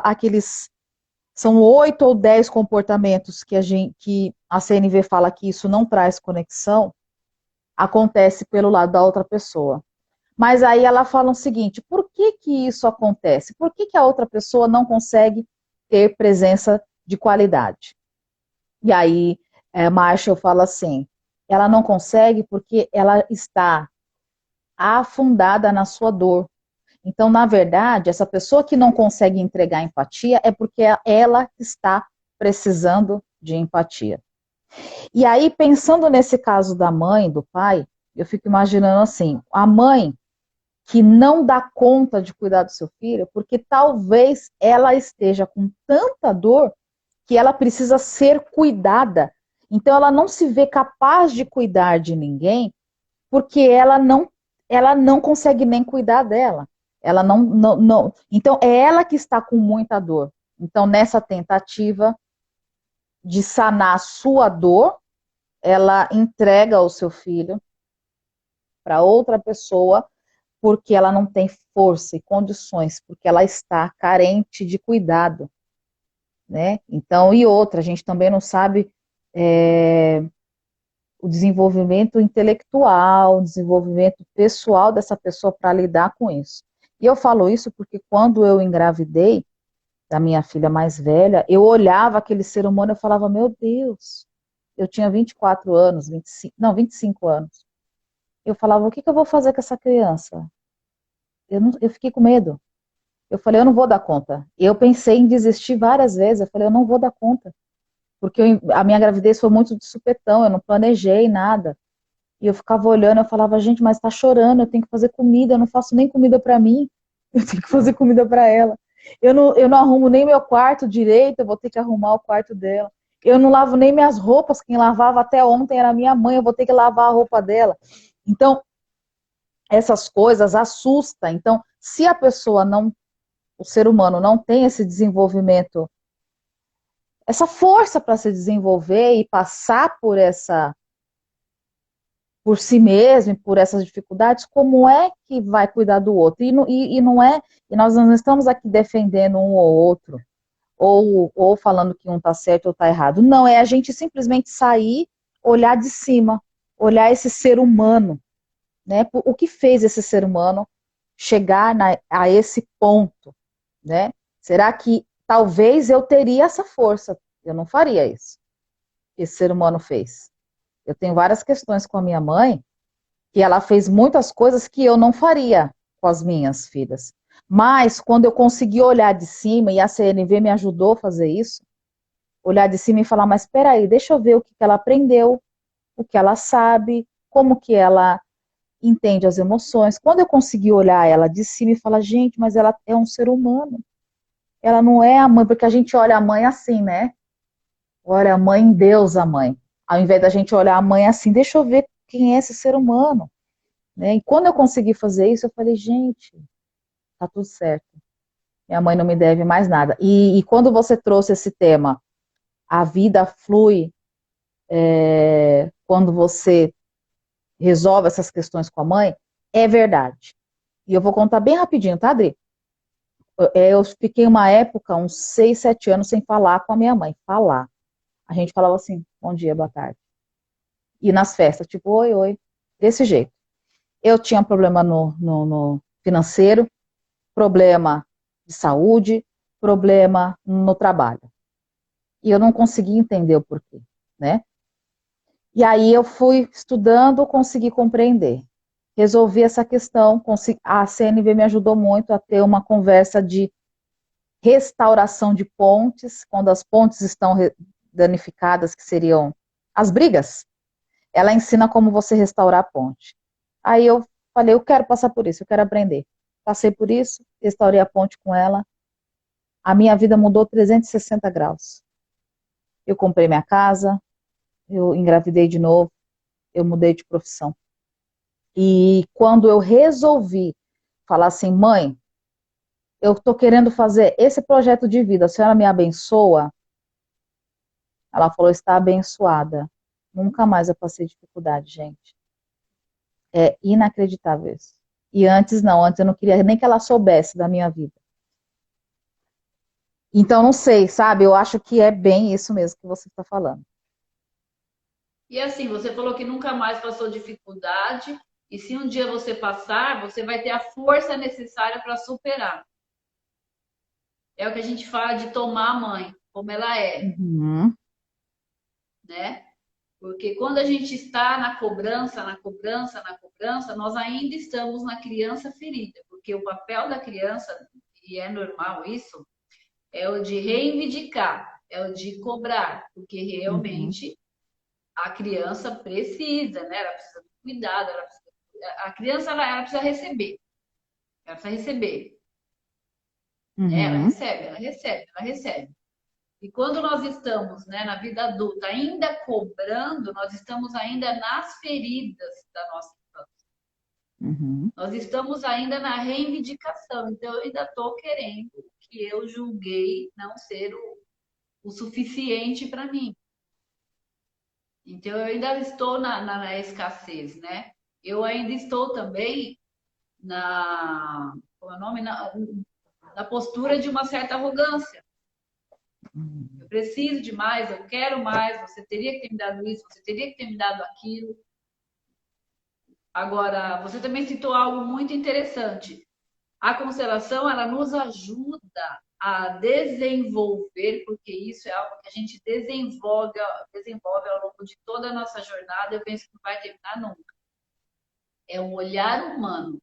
Aqueles são 8 ou 10 comportamentos que a CNV fala que isso não traz conexão, acontece pelo lado da outra pessoa. Mas aí ela fala o seguinte, por que que isso acontece? Por que que a outra pessoa não consegue ter presença de qualidade? E aí Marshall fala assim, ela não consegue porque ela está afundada na sua dor. Então, na verdade, essa pessoa que não consegue entregar empatia é porque ela está precisando de empatia. E aí, pensando nesse caso da mãe, do pai, eu fico imaginando assim, a mãe que não dá conta de cuidar do seu filho, porque talvez ela esteja com tanta dor que ela precisa ser cuidada. Então ela não se vê capaz de cuidar de ninguém, porque ela não consegue nem cuidar dela. Ela não. Então é ela que está com muita dor. Então nessa tentativa de sanar a sua dor, ela entrega o seu filho para outra pessoa porque ela não tem força e condições, porque ela está carente de cuidado, né? Então, e outra, a gente também não sabe o desenvolvimento intelectual, o desenvolvimento pessoal dessa pessoa para lidar com isso. E eu falo isso porque quando eu engravidei da minha filha mais velha, eu olhava aquele ser humano e falava, meu Deus, eu tinha 24 anos, 25, não, 25 anos. Eu falava, o que eu vou fazer com essa criança? Eu fiquei com medo. Eu falei, eu não vou dar conta. Eu pensei em desistir várias vezes. Eu falei, eu não vou dar conta. Porque a minha gravidez foi muito de supetão, eu não planejei nada. E eu ficava olhando, eu falava, gente, mas tá chorando, eu tenho que fazer comida, eu não faço nem comida para mim. Eu tenho que fazer comida para ela. Eu não arrumo nem meu quarto direito, eu vou ter que arrumar o quarto dela. Eu não lavo nem minhas roupas, quem lavava até ontem era minha mãe, eu vou ter que lavar a roupa dela. Então, essas coisas assustam. Então, se a pessoa não, o ser humano não tem esse desenvolvimento, essa força para se desenvolver e passar por si mesmo, por essas dificuldades, como é que vai cuidar do outro? E não é, e nós não estamos aqui defendendo um ou outro, ou falando que um está certo ou está errado. Não, é a gente simplesmente sair, olhar de cima, olhar esse ser humano, né? O que fez esse ser humano chegar a esse ponto, né? Será que talvez eu teria essa força? Eu não faria isso que esse ser humano fez. Eu tenho várias questões com a minha mãe, que ela fez muitas coisas que eu não faria com as minhas filhas. Mas quando eu consegui olhar de cima, e a CNV me ajudou a fazer isso, olhar de cima e falar, mas espera aí, deixa eu ver o que ela aprendeu, o que ela sabe, como que ela entende as emoções. Quando eu consegui olhar ela de cima e falar, gente, mas ela é um ser humano. Ela não é a mãe, porque a gente olha a mãe assim, né? Olha a mãe, Deus, a mãe. Ao invés da gente olhar a mãe assim, deixa eu ver quem é esse ser humano. Né? E quando eu consegui fazer isso, eu falei, gente, tá tudo certo. Minha mãe não me deve mais nada. E quando você trouxe esse tema, a vida flui quando você resolve essas questões com a mãe, é verdade. E eu vou contar bem rapidinho, tá, Adri? Eu fiquei uma época, uns 6, 7 anos, sem falar com a minha mãe. Falar. A gente falava assim, bom dia, boa tarde. E nas festas, tipo, oi, oi. Desse jeito. Eu tinha um problema no financeiro, problema de saúde, problema no trabalho. E eu não conseguia entender o porquê, né? E aí eu fui estudando, consegui compreender. Resolvi essa questão, a CNV me ajudou muito a ter uma conversa de restauração de pontes, quando as pontes estão danificadas, que seriam as brigas, ela ensina como você restaurar a ponte. Aí eu falei, eu quero passar por isso, eu quero aprender. Passei por isso, restaurei a ponte com ela, a minha vida mudou 360 graus. Eu comprei minha casa, eu engravidei de novo, eu mudei de profissão. E quando eu resolvi falar assim, mãe, eu estou querendo fazer esse projeto de vida, a senhora me abençoa? Ela falou, está abençoada. Nunca mais eu passei dificuldade, gente. É inacreditável isso. E antes não, antes eu não queria nem que ela soubesse da minha vida. Então, não sei, sabe? Eu acho que é bem isso mesmo que você está falando. E assim, você falou que nunca mais passou dificuldade, e se um dia você passar, você vai ter a força necessária para superar. É o que a gente fala de tomar a mãe, como ela é, Uhum, né? Porque quando a gente está na cobrança, nós ainda estamos na criança ferida, porque o papel da criança, e é normal isso, é o de reivindicar, é o de cobrar, porque uhum, realmente a criança precisa, né? Ela precisa de cuidado, a criança ela precisa receber, ela precisa receber, né? Ela uhum, recebe, ela recebe, ela recebe. E quando nós estamos, né, na vida adulta ainda cobrando, nós estamos ainda nas feridas da nossa infância. uhum, Nós estamos ainda na reivindicação. Então, eu ainda estou querendo o que eu julguei não ser o suficiente para mim. Então, eu ainda estou na escassez, né? Eu ainda estou também como é o nome? Na postura de uma certa arrogância. Eu preciso de mais, eu quero mais, você teria que ter me dado isso, você teria que ter me dado aquilo. Agora, você também citou algo muito interessante. A constelação, ela nos ajuda a desenvolver, porque isso é algo que a gente desenvolve ao longo de toda a nossa jornada, eu penso que não vai terminar nunca. É o olhar humano.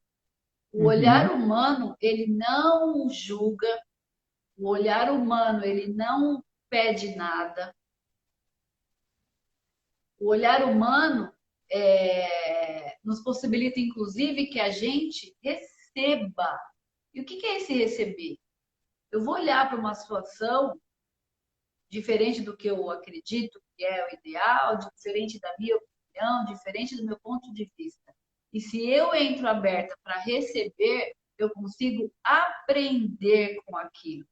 O olhar uhum, humano, ele não julga, o olhar humano, ele não pede nada. O olhar humano nos possibilita, inclusive, que a gente receba. E o que é esse receber? Eu vou olhar para uma situação diferente do que eu acredito que é o ideal, diferente da minha opinião, diferente do meu ponto de vista. E se eu entro aberta para receber, eu consigo aprender com aquilo.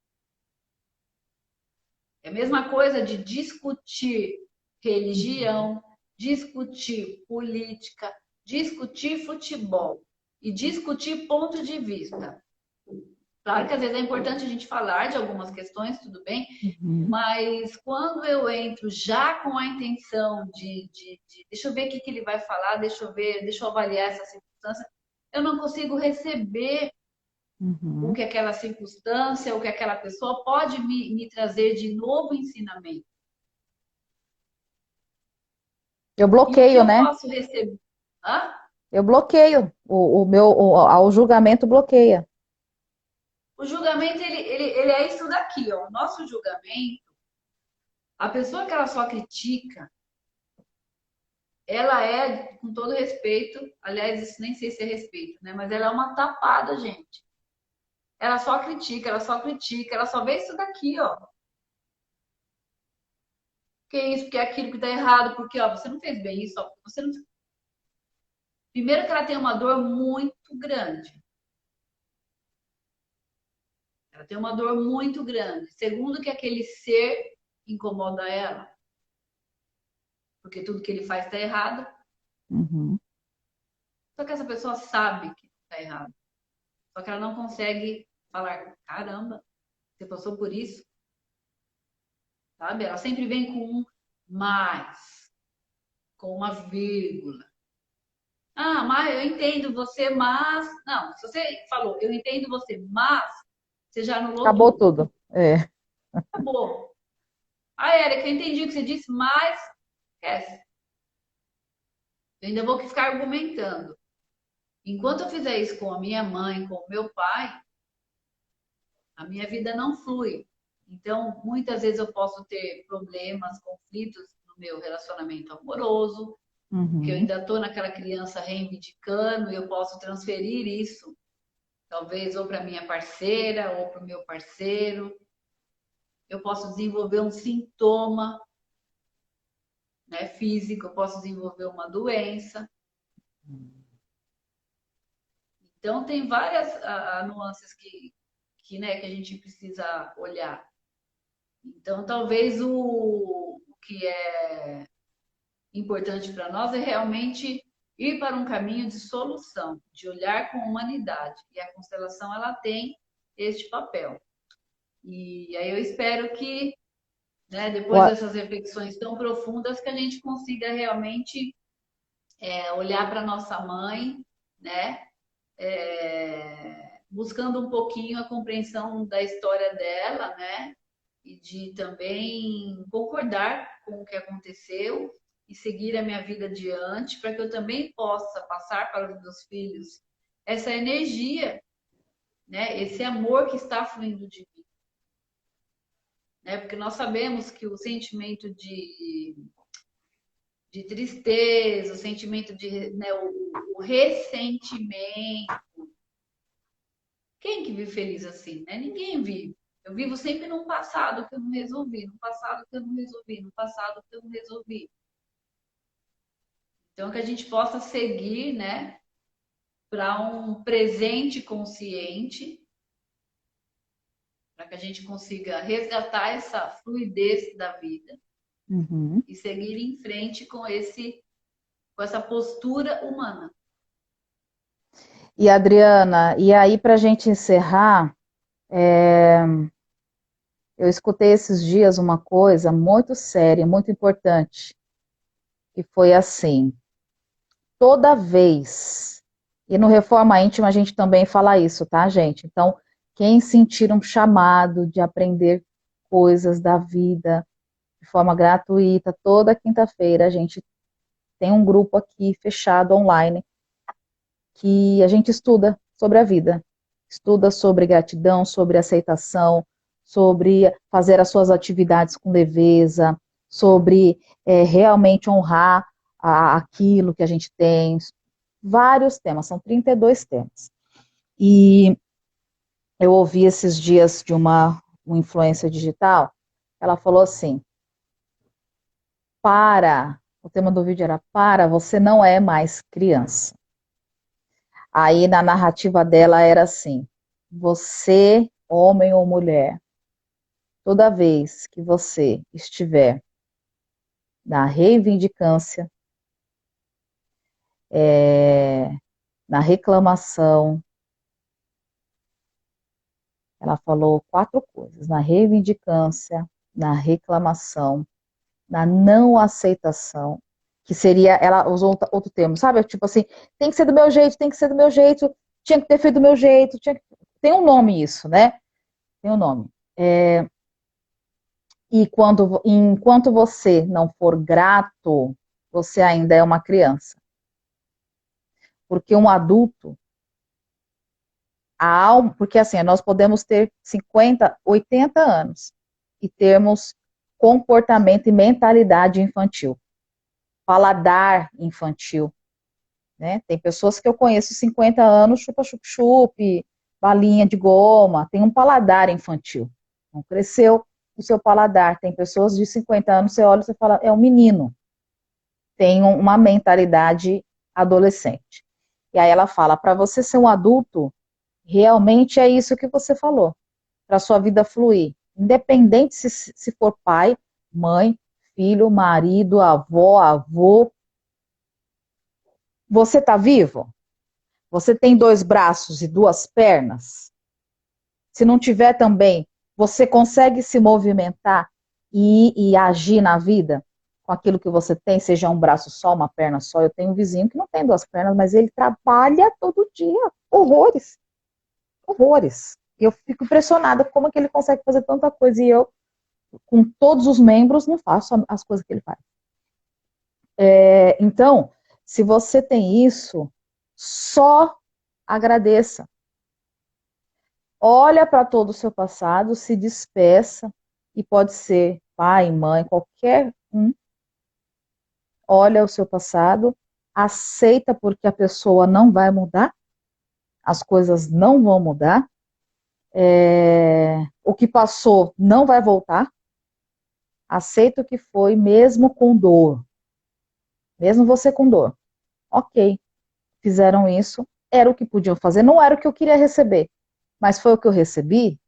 É a mesma coisa de discutir religião, discutir política, discutir futebol e discutir ponto de vista. Claro que às vezes é importante a gente falar de algumas questões, tudo bem, mas quando eu entro já com a intenção de deixa eu ver o que ele vai falar, deixa eu avaliar essa circunstância, eu não consigo receber o que aquela circunstância, o que aquela pessoa pode me trazer de novo ensinamento. Eu bloqueio, né? Eu posso receber. Hã? Eu bloqueio. O julgamento bloqueia. O julgamento, ele é isso daqui, ó. O nosso julgamento, a pessoa que ela só critica, ela é, com todo respeito, aliás, isso nem sei se é respeito, né? Mas ela é uma tapada, gente. Ela só critica, ela só vê isso daqui, ó. Porque isso, porque é aquilo que tá errado, porque, ó, você não fez bem isso, ó. Você não... Primeiro que ela tem uma dor muito grande. Ela tem uma dor muito grande. Segundo que aquele ser incomoda ela. Porque tudo que ele faz está errado. Só que essa pessoa sabe que está errado. Só que ela não consegue falar, caramba, você passou por isso? Sabe? Ela sempre vem com um mais, com uma vírgula. Ah, mas eu entendo você, mas... Não, se você falou, eu entendo você, mas você já anulou Acabou tudo. tudo. É. Acabou. Ah, Érica, eu entendi o que você disse, mas esquece. Eu ainda vou ficar argumentando. Enquanto eu fizer isso com a minha mãe, com o meu pai, a minha vida não flui. Então, muitas vezes eu posso ter problemas, conflitos no meu relacionamento amoroso, que eu ainda estou naquela criança reivindicando, e eu posso transferir isso, talvez, ou para minha parceira, ou para o meu parceiro. Eu posso desenvolver um sintoma, né, físico, eu posso desenvolver uma doença. Então, tem várias nuances né, que a gente precisa olhar. Então, talvez o que é importante para nós é realmente ir para um caminho de solução, de olhar com humanidade. E a constelação, ela tem este papel. E aí eu espero que, né, depois dessas reflexões tão profundas, que a gente consiga realmente olhar para nossa mãe, né? Buscando um pouquinho a compreensão da história dela, né? E de também concordar com o que aconteceu e seguir a minha vida adiante, para que eu também possa passar para os meus filhos essa energia, né? Esse amor que está fluindo de mim. Né? Porque nós sabemos que o sentimento de tristeza, o sentimento de, né, o ressentimento. Quem que vive feliz assim, né? Ninguém vive. Eu vivo sempre num passado que eu não resolvi, no passado que eu não resolvi, no passado que eu não resolvi. Então, que a gente possa seguir, né, para um presente consciente, para que a gente consiga resgatar essa fluidez da vida e seguir em frente com essa postura humana. E Adriana, e aí para a gente encerrar, eu escutei esses dias uma coisa muito séria, muito importante, que foi assim, toda vez, e no Reforma Íntima a gente também fala isso, tá, gente? Então, quem sentir um chamado de aprender coisas da vida de forma gratuita, toda quinta-feira a gente tem um grupo aqui fechado online que a gente estuda sobre a vida, estuda sobre gratidão, sobre aceitação, sobre fazer as suas atividades com leveza, sobre realmente honrar aquilo que a gente tem, vários temas, são 32 temas. E eu ouvi esses dias de uma influência digital Ela falou assim: para, o tema do vídeo era para, você não é mais criança. Aí na narrativa dela era assim: você, homem ou mulher, toda vez que você estiver na reivindicância, na reclamação, ela falou 4 coisas: na reivindicância, na reclamação, na não aceitação, que seria, ela usou outro termo, sabe? Tipo assim, tem que ser do meu jeito, tem que ser do meu jeito, tinha que ter feito do meu jeito, tem um nome isso, né? Tem um nome. E enquanto você não for grato, você ainda é uma criança. Porque um adulto, a alma, porque assim, nós podemos ter 50, 80 anos e termos comportamento e mentalidade infantil, paladar infantil, né? Tem pessoas que eu conheço 50 anos, chupa-chup-chup, balinha de goma, tem um paladar infantil. Não cresceu o seu paladar. Tem pessoas de 50 anos, você olha e você fala, é um menino. Tem uma mentalidade adolescente. E aí ela fala, para você ser um adulto, realmente é isso que você falou, para sua vida fluir. Independente se for pai, mãe, filho, marido, avó, avô. Você está vivo? Você tem 2 braços e 2 pernas? Se não tiver também, você consegue se movimentar e agir na vida com aquilo que você tem, seja um braço só, uma perna só. Eu tenho um vizinho que não tem 2 pernas, mas ele trabalha todo dia. Horrores. Horrores. Eu fico impressionada como é que ele consegue fazer tanta coisa e eu, com todos os membros, não faço as coisas que ele faz. Então, se você tem isso, só agradeça. Olha para todo o seu passado, se despeça, e pode ser pai, mãe, qualquer um. Olha o seu passado, aceita porque a pessoa não vai mudar, as coisas não vão mudar, o que passou não vai voltar, aceita o que foi, mesmo com dor, mesmo você com dor. Ok, fizeram isso, era o que podiam fazer, não era o que eu queria receber, mas foi o que eu recebi.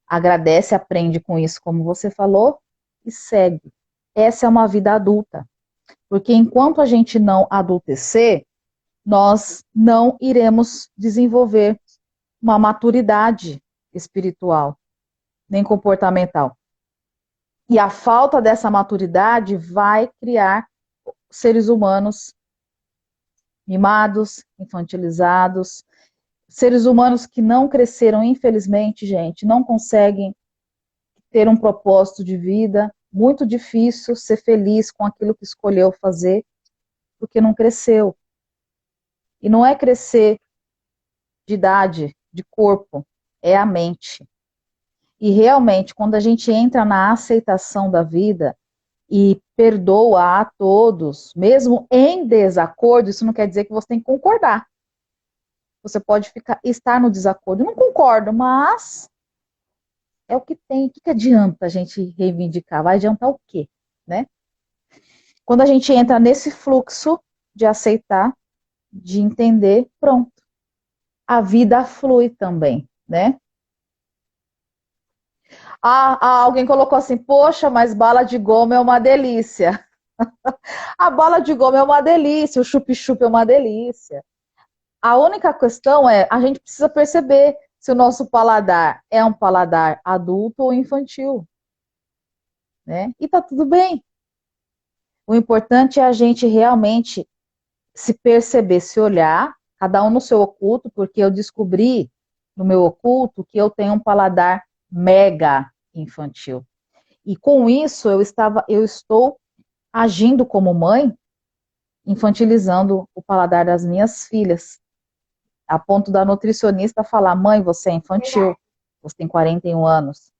Agradece, aprende com isso, como você falou, e segue. Essa é uma vida adulta. Porque enquanto a gente não adultecer, nós não iremos desenvolver uma maturidade espiritual, nem comportamental. E a falta dessa maturidade vai criar seres humanos mimados, infantilizados, seres humanos que não cresceram, infelizmente, gente, não conseguem ter um propósito de vida, muito difícil ser feliz com aquilo que escolheu fazer, porque não cresceu. E não é crescer de idade, de corpo, é a mente. E realmente, quando a gente entra na aceitação da vida e perdoa a todos, mesmo em desacordo, isso não quer dizer que você tem que concordar. Você pode estar no desacordo. Eu não concordo, mas é o que tem. O que adianta a gente reivindicar? Vai adiantar o quê? Né? Quando a gente entra nesse fluxo de aceitar, de entender, pronto. A vida flui também, né? Alguém colocou assim, poxa, mas bala de goma é uma delícia. A bala de goma é uma delícia, o chup-chup é uma delícia. A única questão é, a gente precisa perceber se o nosso paladar é um paladar adulto ou infantil, né? E tá tudo bem. O importante é a gente realmente se perceber, se olhar, cada um no seu oculto, porque eu descobri no meu oculto que eu tenho um paladar mega infantil. E com isso eu estou agindo como mãe, infantilizando o paladar das minhas filhas, a ponto da nutricionista falar: mãe, você é infantil, você tem 41 anos,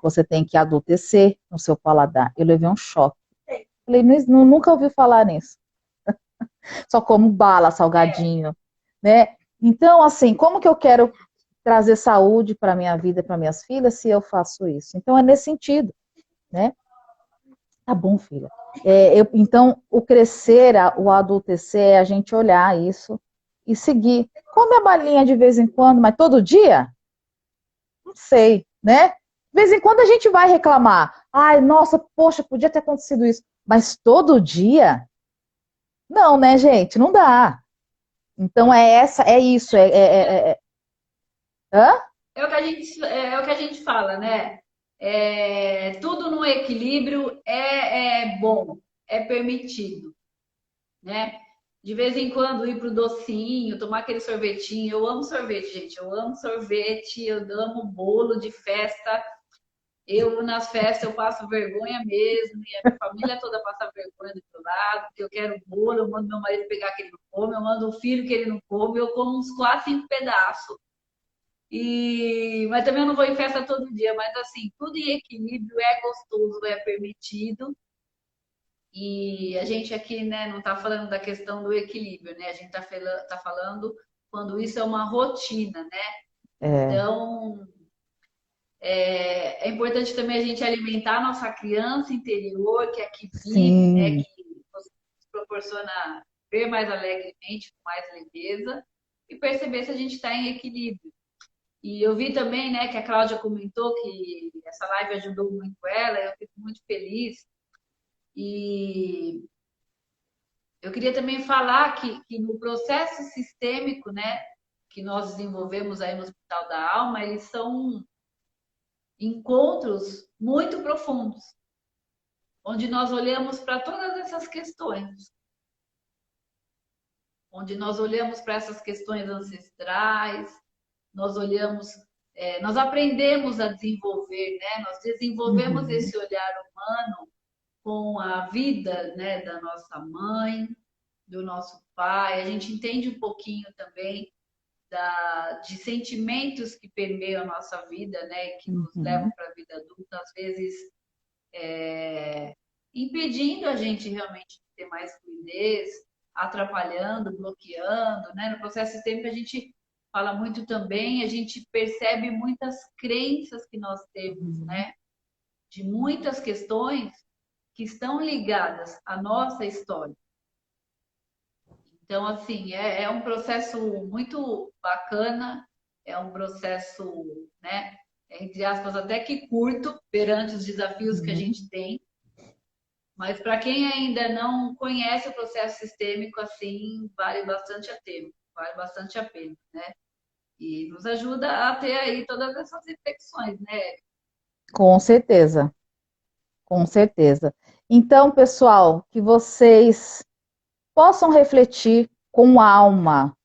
você tem que adultecer no seu paladar. Eu levei um choque. Falei, nunca ouvi falar nisso. Só como bala, salgadinho, né? Então, assim, como que eu quero trazer saúde para a minha vida, para minhas filhas, se eu faço isso? Então, é nesse sentido, né? Tá bom, filha. Então, o crescer, o adultecer, é a gente olhar isso e seguir. Come a balinha de vez em quando, mas todo dia? Não sei, né? De vez em quando a gente vai reclamar. Ai, nossa, poxa, podia ter acontecido isso. Mas todo dia? Não, né, gente? Não dá. Então é isso. Hã? É o que a gente fala, né? Tudo no equilíbrio é bom, é permitido, né? De vez em quando ir pro docinho, tomar aquele sorvetinho. Eu amo sorvete, gente. Eu amo sorvete, eu amo bolo de festa. Eu, nas festas, eu passo vergonha mesmo, e a minha família toda passa vergonha do meu lado, porque eu quero bolo, eu mando meu marido pegar que ele não come, eu mando o filho que ele não come, eu como uns 4, 5 pedaços. Mas também eu não vou em festa todo dia, mas assim, tudo em equilíbrio é gostoso, é permitido. E a gente aqui, né, não está falando da questão do equilíbrio, né? A gente tá falando quando isso é uma rotina, né? É, Então, é importante também a gente alimentar a nossa criança interior, que aqui vive, né? sim. Que nos proporciona ver mais alegremente, com mais leveza, e perceber se a gente está em equilíbrio. E eu vi também, né, que a Cláudia comentou que essa live ajudou muito ela, eu fico muito feliz. E eu queria também falar que no processo sistêmico, né, que nós desenvolvemos aí no Hospital da Alma, eles são encontros muito profundos, onde nós olhamos para todas essas questões, onde nós olhamos para essas questões ancestrais, nós olhamos, nós aprendemos a desenvolver, né? Nós desenvolvemos Uhum. esse olhar humano com a vida, né, da nossa mãe, do nosso pai. A gente entende um pouquinho também de sentimentos que permeiam a nossa vida, né, que nos levam Uhum. para a vida adulta, às vezes impedindo a gente realmente de ter mais fluidez, atrapalhando, bloqueando, né? No processo sistêmico a gente fala muito também, a gente percebe muitas crenças que nós temos, Uhum. né? De muitas questões que estão ligadas à nossa história. Então, assim, é um processo muito bacana, é um processo, né, entre aspas, até que curto perante os desafios que a Uhum. gente tem. Mas para quem ainda não conhece o processo sistêmico, assim, vale bastante a pena, né? E nos ajuda a ter aí todas essas reflexões, né? Com certeza, com certeza. Então, pessoal, que vocês possam refletir com alma,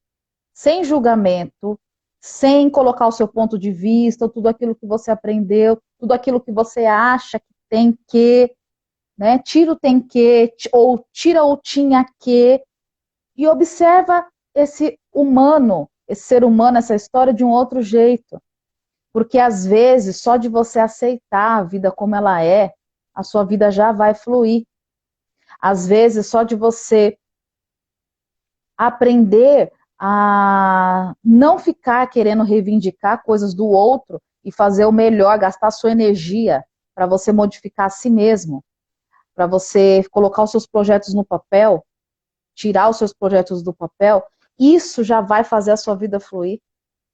sem julgamento, sem colocar o seu ponto de vista, tudo aquilo que você aprendeu, tudo aquilo que você acha que tem que, né? Tira o tem que, ou tira o tinha que, e observa esse humano, esse ser humano, essa história de um outro jeito. Porque às vezes, só de você aceitar a vida como ela é, a sua vida já vai fluir. Às vezes, só de você aprender a não ficar querendo reivindicar coisas do outro e fazer o melhor, gastar sua energia para você modificar a si mesmo, para você colocar os seus projetos no papel, tirar os seus projetos do papel, isso já vai fazer a sua vida fluir,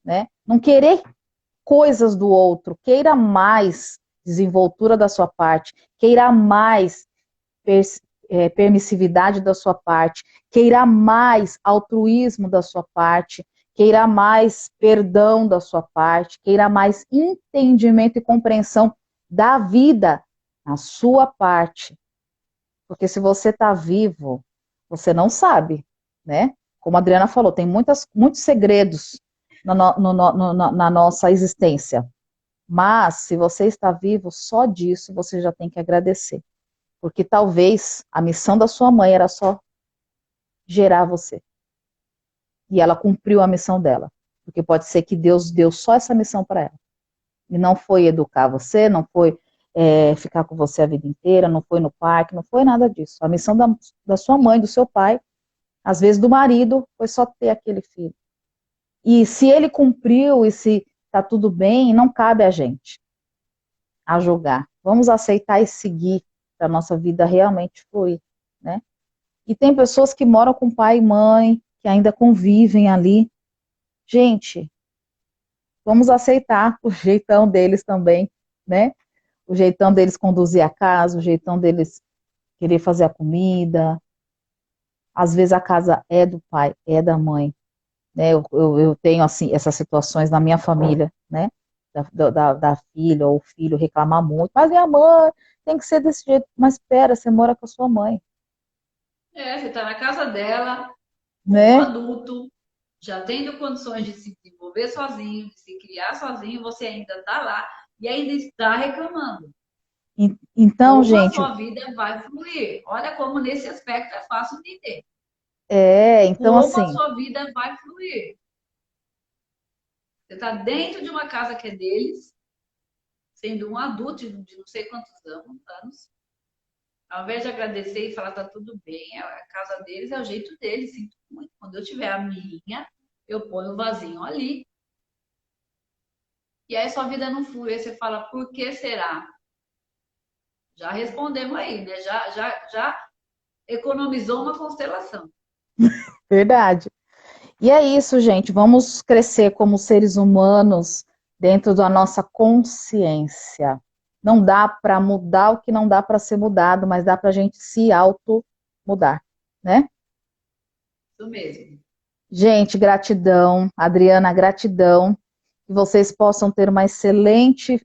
né? Não querer coisas do outro, queira mais desenvoltura da sua parte, queira mais permissividade da sua parte, queira mais altruísmo da sua parte, queira mais perdão da sua parte, queira mais entendimento e compreensão da vida na sua parte. Porque se você está vivo, você não sabe, né? Como a Adriana falou, tem muitos segredos na nossa existência. Mas, se você está vivo, só disso você já tem que agradecer. Porque talvez a missão da sua mãe era só gerar você. E ela cumpriu a missão dela. Porque pode ser que Deus deu só essa missão para ela. E não foi educar você, não foi ficar com você a vida inteira, não foi no parque, não foi nada disso. A missão da sua mãe, do seu pai, às vezes do marido, foi só ter aquele filho. E se ele cumpriu, e se tá tudo bem e não cabe a gente a julgar. Vamos aceitar e seguir para a nossa vida realmente fluir, né? E tem pessoas que moram com pai e mãe, que ainda convivem ali. Gente, vamos aceitar o jeitão deles também, né? O jeitão deles conduzir a casa, o jeitão deles querer fazer a comida. Às vezes a casa é do pai, é da mãe, né? Eu tenho, assim, essas situações na minha família, né? Da filha ou filho reclamar muito, mas minha mãe tem que ser desse jeito. Mas espera, você mora com a sua mãe, Você está na casa dela, como né? adulto, já tendo condições de se desenvolver sozinho, de se criar sozinho, você ainda está lá e ainda está reclamando. Então, Como a gente, sua vida vai fluir? Olha como nesse aspecto é fácil de entender. então Como a assim, sua vida vai fluir? Você está dentro de uma casa que é deles, sendo um adulto de não sei quantos anos. Ao invés de agradecer e falar tá tudo bem, a casa deles é o jeito deles, sinto muito. Quando eu tiver a minha, eu ponho o vasinho ali. E aí sua vida não flui. Aí você fala, por que será? Já respondemos aí, né? Já economizou uma constelação. verdade. E é isso, gente. Vamos crescer como seres humanos dentro da nossa consciência. Não dá para mudar o que não dá para ser mudado, mas dá para a gente se auto mudar, né? Isso mesmo. Gente, gratidão. Adriana, gratidão. Que vocês possam ter um excelente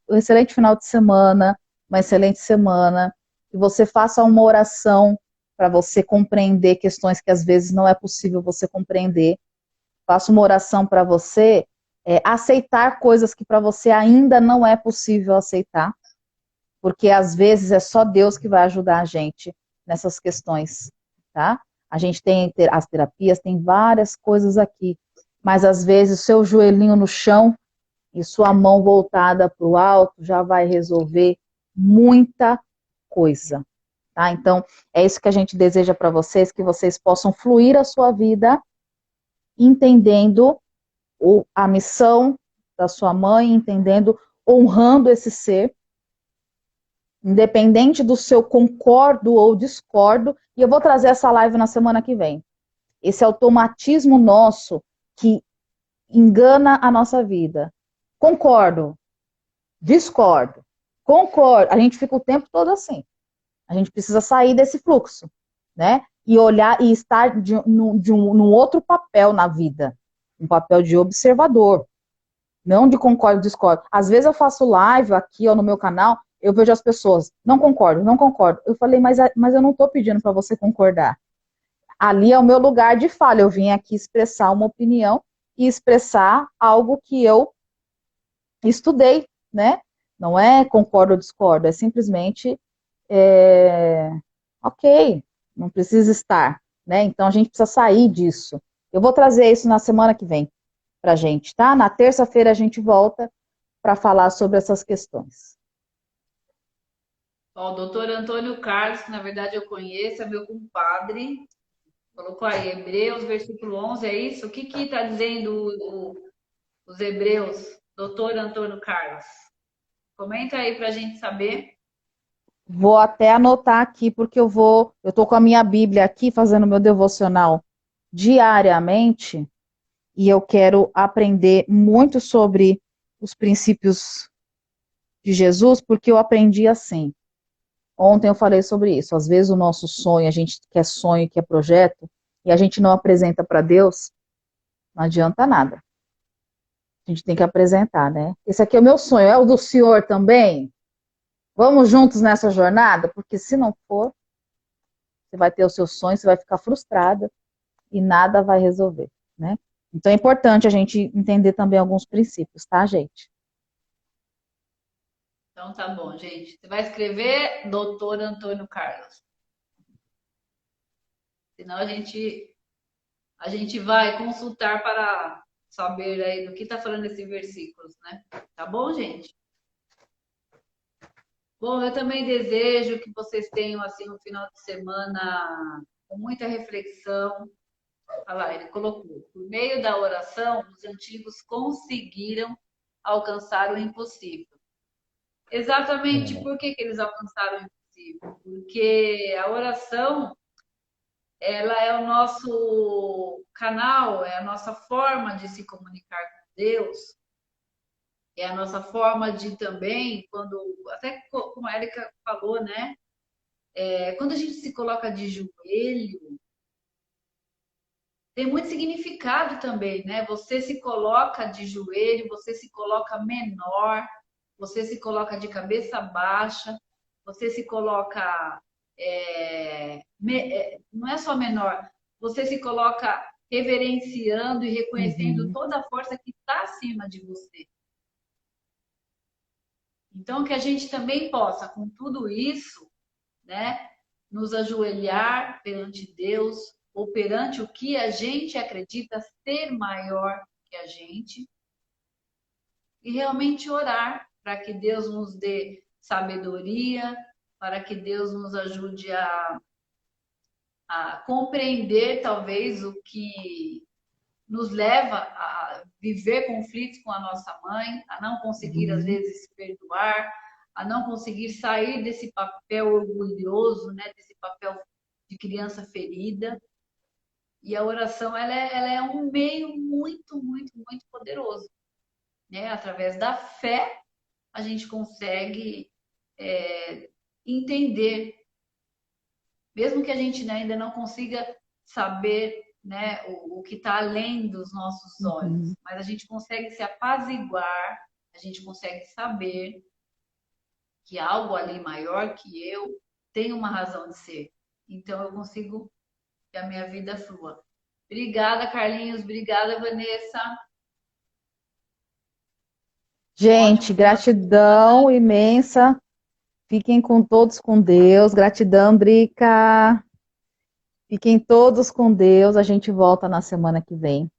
final de semana, uma excelente semana. Que você faça uma oração para você compreender questões que às vezes não é possível você compreender. Faço uma oração para você aceitar coisas que para você ainda não é possível aceitar, porque às vezes é só Deus que vai ajudar a gente nessas questões, tá? A gente tem as terapias, tem várias coisas aqui, mas às vezes o seu joelhinho no chão e sua mão voltada para o alto já vai resolver muita coisa, tá? Então, é isso que a gente deseja para vocês, que vocês possam fluir a sua vida entendendo a missão da sua mãe, entendendo, honrando esse ser, independente do seu concordo ou discordo, e eu vou trazer essa live na semana que vem. Esse automatismo nosso que engana a nossa vida. Concordo, discordo, concordo. A gente fica o tempo todo assim. A gente precisa sair desse fluxo, né? E olhar e estar num outro papel na vida, um papel de observador, não de concordo e discordo. Às vezes eu faço live aqui ou no meu canal, eu vejo as pessoas, não concordo, não concordo. Eu falei, mas eu não estou pedindo para você concordar. Ali é o meu lugar de fala. Eu vim aqui expressar uma opinião e expressar algo que eu estudei, né? Não é concordo ou discordo, é simplesmente ok, não precisa estar, né? Então a gente precisa sair disso. Eu vou trazer isso na semana que vem pra gente, tá? Na terça-feira a gente volta para falar sobre essas questões. Ó, o doutor Antônio Carlos, que na verdade eu conheço, é meu compadre. Colocou aí, Hebreus, versículo 11, é isso? O que que está dizendo os Hebreus, doutor Antônio Carlos? Comenta aí para a gente saber. Vou até anotar aqui, porque eu tô com a minha Bíblia aqui, fazendo meu devocional diariamente, e eu quero aprender muito sobre os princípios de Jesus, porque eu aprendi assim. Ontem eu falei sobre isso. Às vezes o nosso sonho, a gente quer sonho, quer projeto, e a gente não apresenta para Deus, não adianta nada. A gente tem que apresentar, né? Esse aqui é o meu sonho, é o do senhor também? Vamos juntos nessa jornada? Porque se não for, você vai ter o seu sonho, você vai ficar frustrada e nada vai resolver, né? Então é importante a gente entender também alguns princípios, tá, gente? Então tá bom, gente. Você vai escrever doutor Antônio Carlos. Senão a gente vai consultar para saber aí do que está falando esses versículos, né? Tá bom, gente? Bom, eu também desejo que vocês tenham assim um final de semana com muita reflexão. Olha lá, ele colocou, por meio da oração, os antigos conseguiram alcançar o impossível. Exatamente É. por que que eles alcançaram o impossível? Porque a oração, ela é o nosso canal, é a nossa forma de se comunicar com Deus, é a nossa forma de também, quando, até como a Erika falou, né? Quando a gente se coloca de joelho, tem muito significado também, né? Você se coloca de joelho, você se coloca menor, você se coloca de cabeça baixa, você se coloca. Não é só menor, você se coloca reverenciando e reconhecendo Uhum. toda a força que está acima de você. Então, que a gente também possa, com tudo isso, né, nos ajoelhar perante Deus ou perante o que a gente acredita ser maior que a gente e realmente orar para que Deus nos dê sabedoria, para que Deus nos ajude a compreender talvez o que nos leva a viver conflitos com a nossa mãe, a não conseguir às Uhum. vezes perdoar, a não conseguir sair desse papel orgulhoso, né, desse papel de criança ferida. E a oração ela é um meio muito, muito, muito poderoso, né? Através da fé a gente consegue entender, mesmo que a gente, né, ainda não consiga saber, né, o que está além dos nossos Uhum. olhos, mas a gente consegue se apaziguar, a gente consegue saber que algo ali maior que eu tem uma razão de ser. Então eu consigo que a minha vida flua. Obrigada, Carlinhos. Obrigada, Vanessa. Um Gente, ótimo final de semana. gratidão imensa. Fiquem com todos com Deus. Gratidão, Drica. Fiquem todos com Deus. A gente volta na semana que vem,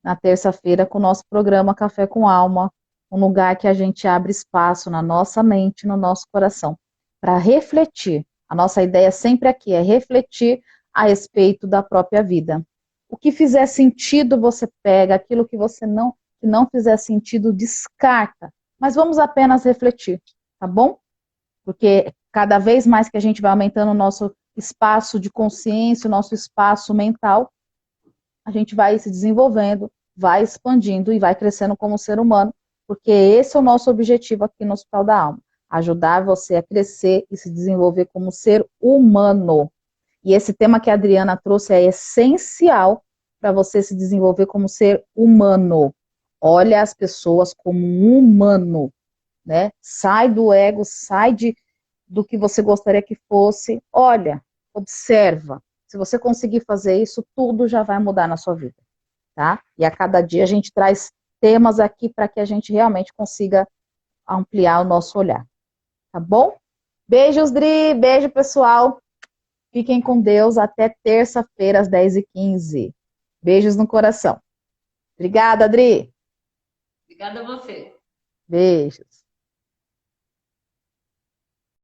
na terça-feira, com o nosso programa Café com Alma, um lugar que a gente abre espaço na nossa mente, no nosso coração, para refletir. A nossa ideia sempre aqui é refletir a respeito da própria vida. O que fizer sentido, você pega, aquilo que não fizer sentido, descarta. Mas vamos apenas refletir, tá bom? Porque cada vez mais que a gente vai aumentando o nosso espaço de consciência, o nosso espaço mental, a gente vai se desenvolvendo, vai expandindo e vai crescendo como ser humano, porque esse é o nosso objetivo aqui no Hospital da Alma, ajudar você a crescer e se desenvolver como ser humano. E esse tema que a Adriana trouxe é essencial para você se desenvolver como ser humano. Olha as pessoas como um humano, né? Sai do ego, do que você gostaria que fosse. Olha, observa. Se você conseguir fazer isso, tudo já vai mudar na sua vida, tá? E a cada dia a gente traz temas aqui para que a gente realmente consiga ampliar o nosso olhar, tá bom? Beijos, Dri, beijo, pessoal. Fiquem com Deus até terça-feira, às 10h15. Beijos no coração. Obrigada, Dri. Obrigada a você. Beijos.